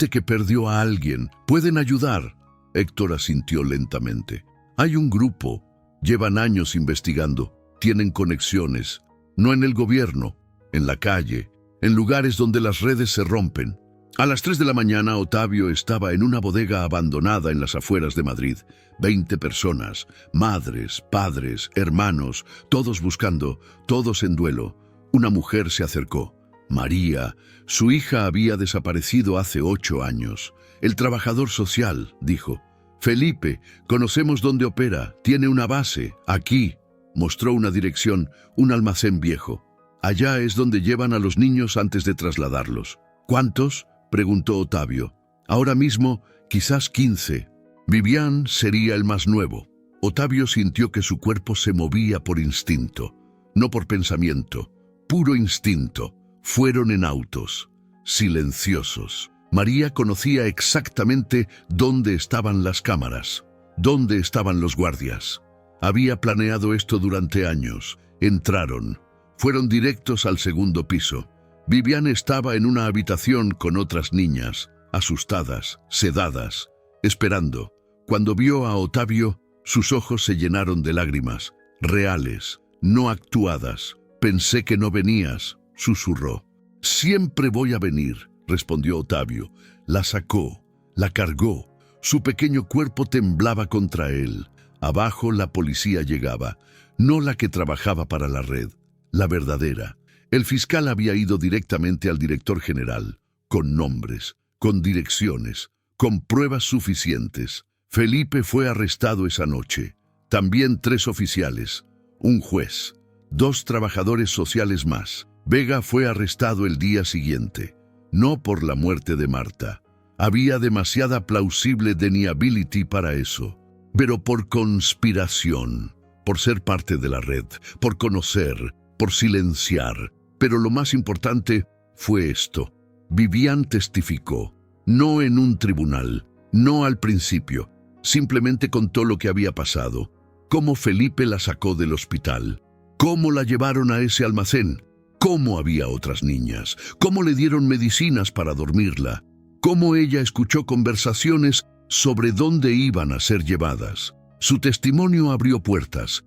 que perdió a alguien. ¿Pueden ayudar? Héctor asintió lentamente. Hay un grupo. Llevan años investigando. Tienen conexiones. No en el gobierno, en la calle, en lugares donde las redes se rompen. A las 3 de la mañana, Ottavio estaba en una bodega abandonada en las afueras de Madrid. 20 personas, madres, padres, hermanos, todos buscando, todos en duelo. Una mujer se acercó. María, su hija había desaparecido hace 8 años. El trabajador social, dijo. Felipe, conocemos dónde opera, tiene una base, aquí. Mostró una dirección, un almacén viejo. Allá es donde llevan a los niños antes de trasladarlos. ¿Cuántos?, preguntó Ottavio. Ahora mismo, quizás 15. Vivian sería el más nuevo. Ottavio sintió que su cuerpo se movía por instinto, no por pensamiento, puro instinto. Fueron en autos, silenciosos. María conocía exactamente dónde estaban las cámaras, dónde estaban los guardias. Había planeado esto durante años. Entraron. Fueron directos al segundo piso. Vivian estaba en una habitación con otras niñas, asustadas, sedadas, esperando. Cuando vio a Ottavio, sus ojos se llenaron de lágrimas, reales, no actuadas. Pensé que no venías, susurró. Siempre voy a venir, respondió Ottavio. La sacó, la cargó. Su pequeño cuerpo temblaba contra él. Abajo la policía llegaba, no la que trabajaba para la red, la verdadera. El fiscal había ido directamente al director general, con nombres, con direcciones, con pruebas suficientes. Felipe fue arrestado esa noche. También 3 oficiales, un juez, 2 trabajadores sociales más. Vega fue arrestado el día siguiente, no por la muerte de Marta. Había demasiada plausible deniability para eso, pero por conspiración, por ser parte de la red, por conocer, por silenciar. Pero lo más importante fue esto. Vivian testificó, no en un tribunal, no al principio. Simplemente contó lo que había pasado, cómo Felipe la sacó del hospital, cómo la llevaron a ese almacén, cómo había otras niñas, cómo le dieron medicinas para dormirla, cómo ella escuchó conversaciones sobre dónde iban a ser llevadas. Su testimonio abrió puertas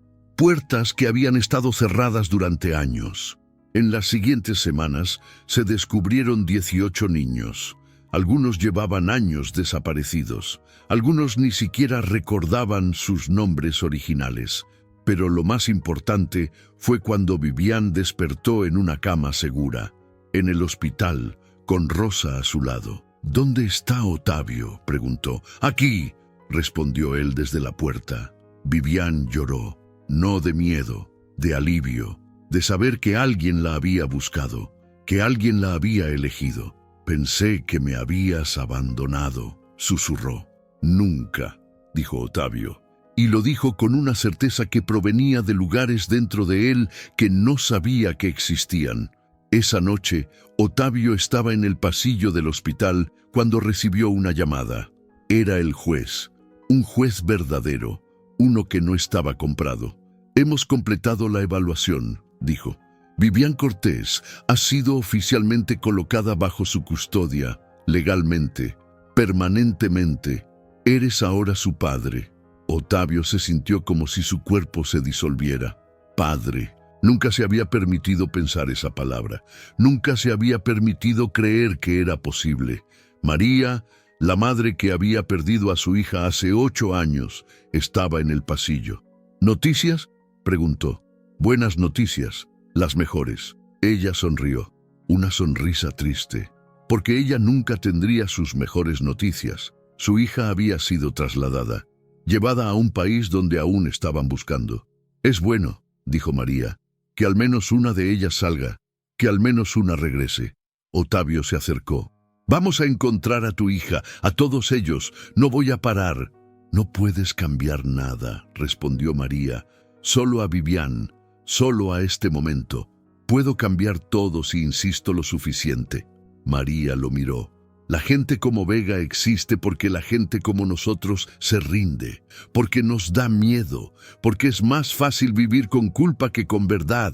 que habían estado cerradas durante años. En las siguientes semanas se descubrieron 18 niños. Algunos llevaban años desaparecidos. Algunos ni siquiera recordaban sus nombres originales. Pero lo más importante fue cuando Vivian despertó en una cama segura, en el hospital, con Rosa a su lado. ¿Dónde está Ottavio?, preguntó. Aquí, respondió él desde la puerta. Vivian lloró, no de miedo, de alivio, de saber que alguien la había buscado, que alguien la había elegido. Pensé que me habías abandonado, susurró. Nunca, dijo Ottavio. y lo dijo con una certeza que provenía de lugares dentro de él que no sabía que existían. Esa noche, Ottavio estaba en el pasillo del hospital cuando recibió una llamada. Era el juez, un juez verdadero, uno que no estaba comprado. «Hemos completado la evaluación», dijo. «Vivian Cortés ha sido oficialmente colocada bajo su custodia, legalmente, permanentemente. Eres ahora su padre». Ottavio se sintió como si su cuerpo se disolviera. Padre. Nunca se había permitido pensar esa palabra. Nunca se había permitido creer que era posible. María, la madre que había perdido a su hija hace 8 años, estaba en el pasillo. «¿Noticias?», preguntó. «Buenas noticias, las mejores». Ella sonrió, una sonrisa triste, porque ella nunca tendría sus mejores noticias. Su hija había sido trasladada, llevada a un país donde aún estaban buscando. «Es bueno», dijo María, «que al menos una de ellas salga, que al menos una regrese». Ottavio se acercó. «Vamos a encontrar a tu hija, a todos ellos. No voy a parar». «No puedes cambiar nada», respondió María. «Solo a Vivian, solo a este momento. Puedo cambiar todo si insisto lo suficiente». María lo miró. «La gente como Vega existe porque la gente como nosotros se rinde, porque nos da miedo, porque es más fácil vivir con culpa que con verdad.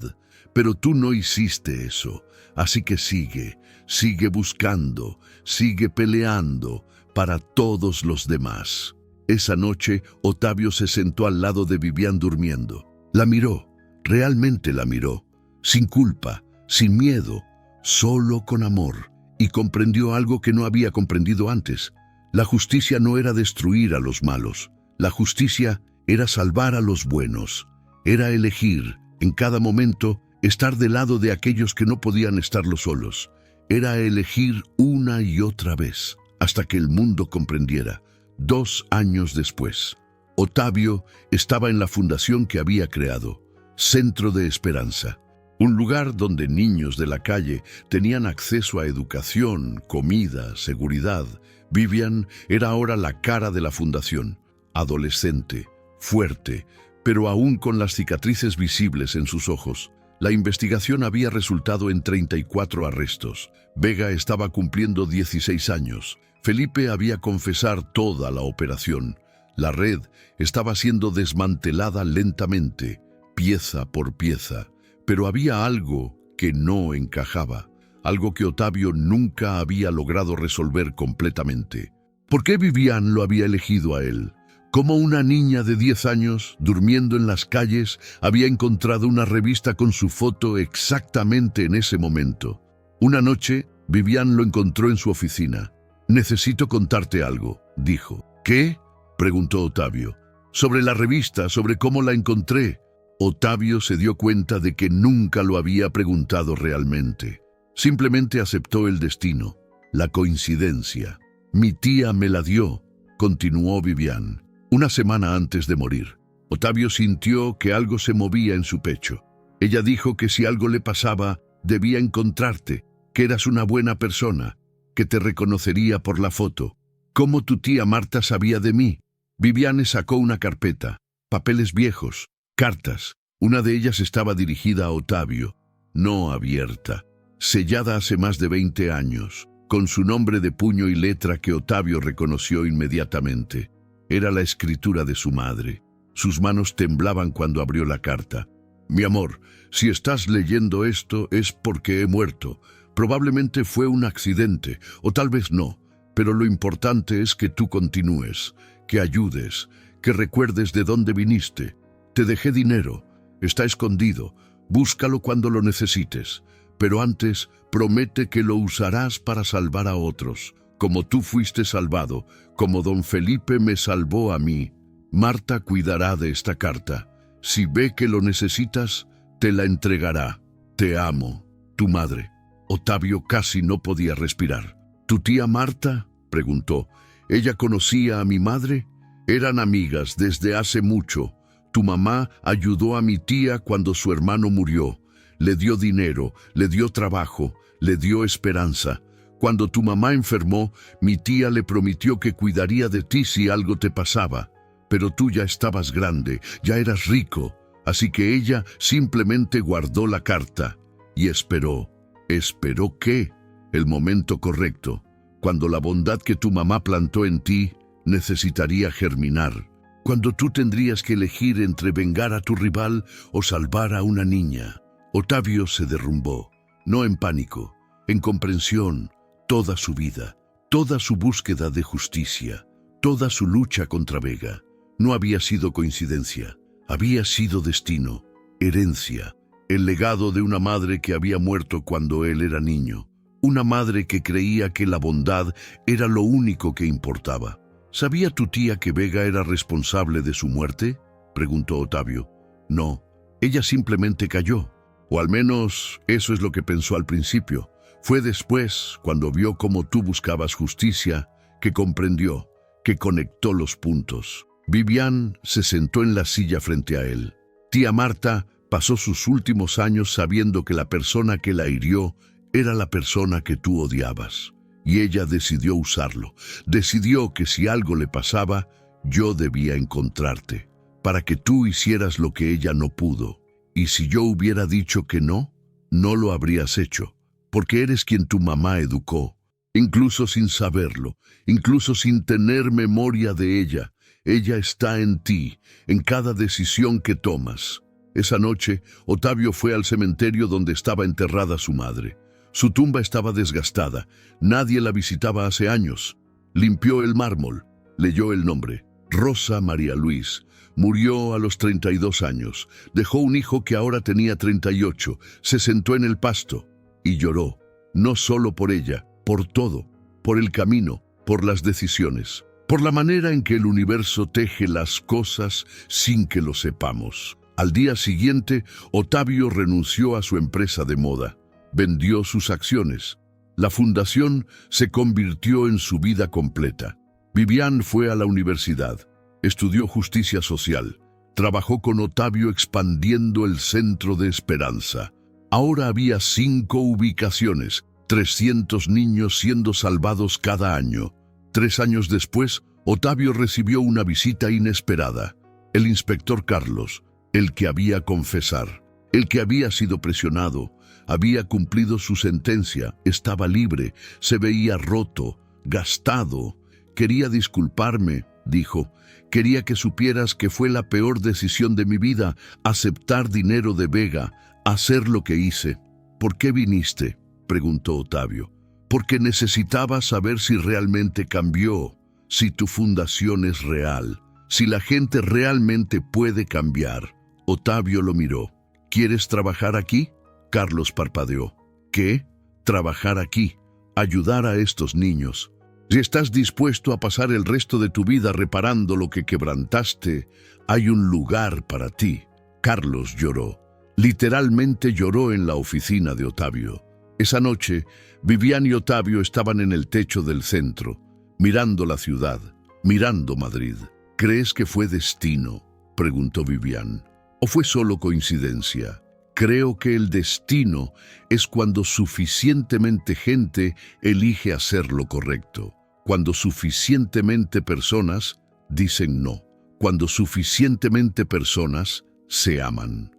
Pero tú no hiciste eso, así que sigue buscando, sigue peleando para todos los demás». Esa noche, Ottavio se sentó al lado de Vivian durmiendo. La miró, realmente la miró, sin culpa, sin miedo, solo con amor. Y comprendió algo que no había comprendido antes. La justicia no era destruir a los malos. La justicia era salvar a los buenos. Era elegir, en cada momento, estar del lado de aquellos que no podían estarlo solos. Era elegir una y otra vez, hasta que el mundo comprendiera. 2 años después, Ottavio estaba en la fundación que había creado, Centro de Esperanza. Un lugar donde niños de la calle tenían acceso a educación, comida, seguridad. Vivian era ahora la cara de la fundación, adolescente, fuerte, pero aún con las cicatrices visibles en sus ojos. La investigación había resultado en 34 arrestos. Vega estaba cumpliendo 16 años. Felipe había confesado toda la operación. La red estaba siendo desmantelada lentamente, pieza por pieza. Pero había algo que no encajaba, algo que Ottavio nunca había logrado resolver completamente. ¿Por qué Vivian lo había elegido a él? ¿Cómo una niña de 10 años, durmiendo en las calles, había encontrado una revista con su foto exactamente en ese momento? Una noche, Vivian lo encontró en su oficina. «Necesito contarte algo», dijo. «¿Qué?», preguntó Ottavio. «Sobre la revista, sobre cómo la encontré». Ottavio se dio cuenta de que nunca lo había preguntado realmente. Simplemente aceptó el destino, la coincidencia. «Mi tía me la dio», continuó Vivian. «Una semana antes de morir». Ottavio sintió que algo se movía en su pecho. Ella dijo que si algo le pasaba, debía encontrarte, que eras una buena persona, que te reconocería por la foto. ¿Cómo tu tía Marta sabía de mí? Vivian sacó una carpeta, papeles viejos, cartas. Una de ellas estaba dirigida a Ottavio, no abierta, sellada hace más de 20 años, con su nombre de puño y letra que Ottavio reconoció inmediatamente. Era la escritura de su madre. Sus manos temblaban cuando abrió la carta. «Mi amor, si estás leyendo esto es porque he muerto. Probablemente fue un accidente, o tal vez no, pero lo importante es que tú continúes, que ayudes, que recuerdes de dónde viniste. Te dejé dinero, está escondido, búscalo cuando lo necesites, pero antes promete que lo usarás para salvar a otros, como tú fuiste salvado, como don Felipe me salvó a mí. Marta cuidará de esta carta. Si ve que lo necesitas, te la entregará. Te amo, tu madre». Ottavio casi no podía respirar. «¿Tu tía Marta?», preguntó. «¿Ella conocía a mi madre?» «Eran amigas desde hace mucho. Tu mamá ayudó a mi tía cuando su hermano murió. Le dio dinero, le dio trabajo, le dio esperanza. Cuando tu mamá enfermó, mi tía le prometió que cuidaría de ti si algo te pasaba. Pero tú ya estabas grande, ya eras rico, así que ella simplemente guardó la carta y esperó. ¿Esperó qué? El momento correcto, cuando la bondad que tu mamá plantó en ti necesitaría germinar, cuando tú tendrías que elegir entre vengar a tu rival o salvar a una niña. Otavio se derrumbó, no en pánico, en comprensión. Toda su vida, toda su búsqueda de justicia, toda su lucha contra Vega, no había sido coincidencia, había sido destino, herencia, el legado de una madre que había muerto cuando él era niño, una madre que creía que la bondad era lo único que importaba. ¿Sabía tu tía que Vega era responsable de su muerte?, preguntó Otavio. No, ella simplemente cayó, o al menos eso es lo que pensó al principio. Fue después, cuando vio cómo tú buscabas justicia, que comprendió, que conectó los puntos. Vivian se sentó en la silla frente a él. Tía Marta pasó sus últimos años sabiendo que la persona que la hirió era la persona que tú odiabas. Y ella decidió usarlo. Decidió que si algo le pasaba, yo debía encontrarte, para que tú hicieras lo que ella no pudo. Y si yo hubiera dicho que no, no lo habrías hecho. Porque eres quien tu mamá educó, incluso sin saberlo, incluso sin tener memoria de ella. Ella está en ti, en cada decisión que tomas. Esa noche, Otavio fue al cementerio donde estaba enterrada su madre. Su tumba estaba desgastada, nadie la visitaba hace años. Limpió el mármol, leyó el nombre, Rosa María Luis. Murió a los 32 años, dejó un hijo que ahora tenía 38, se sentó en el pasto y lloró, no solo por ella, por todo, por el camino, por las decisiones, por la manera en que el universo teje las cosas sin que lo sepamos. Al día siguiente, Otavio renunció a su empresa de moda, vendió sus acciones. La fundación se convirtió en su vida completa. Vivian fue a la universidad, estudió justicia social, trabajó con Otavio expandiendo el Centro de Esperanza. Ahora había 5 ubicaciones, 300 niños siendo salvados cada año. 3 años después, Otavio recibió una visita inesperada. El inspector Carlos, el que había confesar, el que había sido presionado, había cumplido su sentencia, estaba libre, se veía roto, gastado. Quería disculparme, dijo. Quería que supieras que fue la peor decisión de mi vida, aceptar dinero de Vega, hacer lo que hice. ¿Por qué viniste?, preguntó Otavio. Porque necesitaba saber si realmente cambió, si tu fundación es real, si la gente realmente puede cambiar. Otavio lo miró. ¿Quieres trabajar aquí? Carlos parpadeó. ¿Qué? Trabajar aquí, ayudar a estos niños. Si estás dispuesto a pasar el resto de tu vida reparando lo que quebrantaste, hay un lugar para ti. Carlos lloró. Literalmente lloró en la oficina de Otavio. Esa noche, Vivian y Otavio estaban en el techo del centro, mirando la ciudad, mirando Madrid. ¿Crees que fue destino?, preguntó Vivian. ¿O fue solo coincidencia? Creo que el destino es cuando suficientemente gente elige hacer lo correcto, cuando suficientemente personas dicen no, cuando suficientemente personas se aman.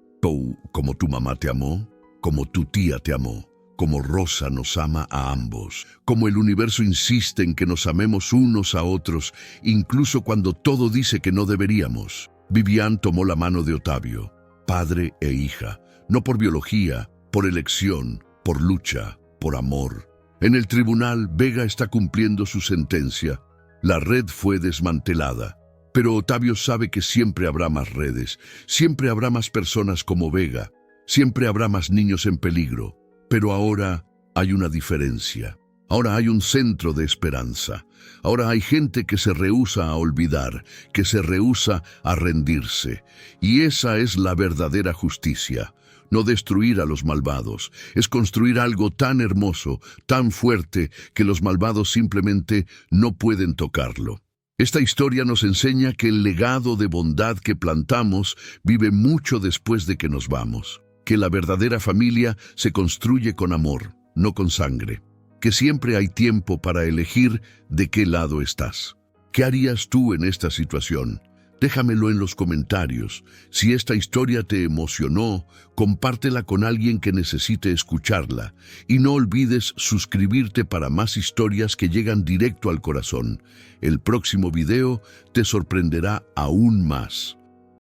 Como tu mamá te amó, como tu tía te amó, como Rosa nos ama a ambos, como el universo insiste en que nos amemos unos a otros, incluso cuando todo dice que no deberíamos. Vivian tomó la mano de Otavio, padre e hija, no por biología, por elección, por lucha, por amor. En el tribunal, Vega está cumpliendo su sentencia. La red fue desmantelada. Pero Otavio sabe que siempre habrá más redes, siempre habrá más personas como Vega, siempre habrá más niños en peligro. Pero ahora hay una diferencia. Ahora hay un centro de esperanza. Ahora hay gente que se rehúsa a olvidar, que se rehúsa a rendirse. Y esa es la verdadera justicia. No destruir a los malvados, es construir algo tan hermoso, tan fuerte, que los malvados simplemente no pueden tocarlo. Esta historia nos enseña que el legado de bondad que plantamos vive mucho después de que nos vamos. Que la verdadera familia se construye con amor, no con sangre. Que siempre hay tiempo para elegir de qué lado estás. ¿Qué harías tú en esta situación? Déjamelo en los comentarios. Si esta historia te emocionó, compártela con alguien que necesite escucharla. Y no olvides suscribirte para más historias que llegan directo al corazón. El próximo video te sorprenderá aún más.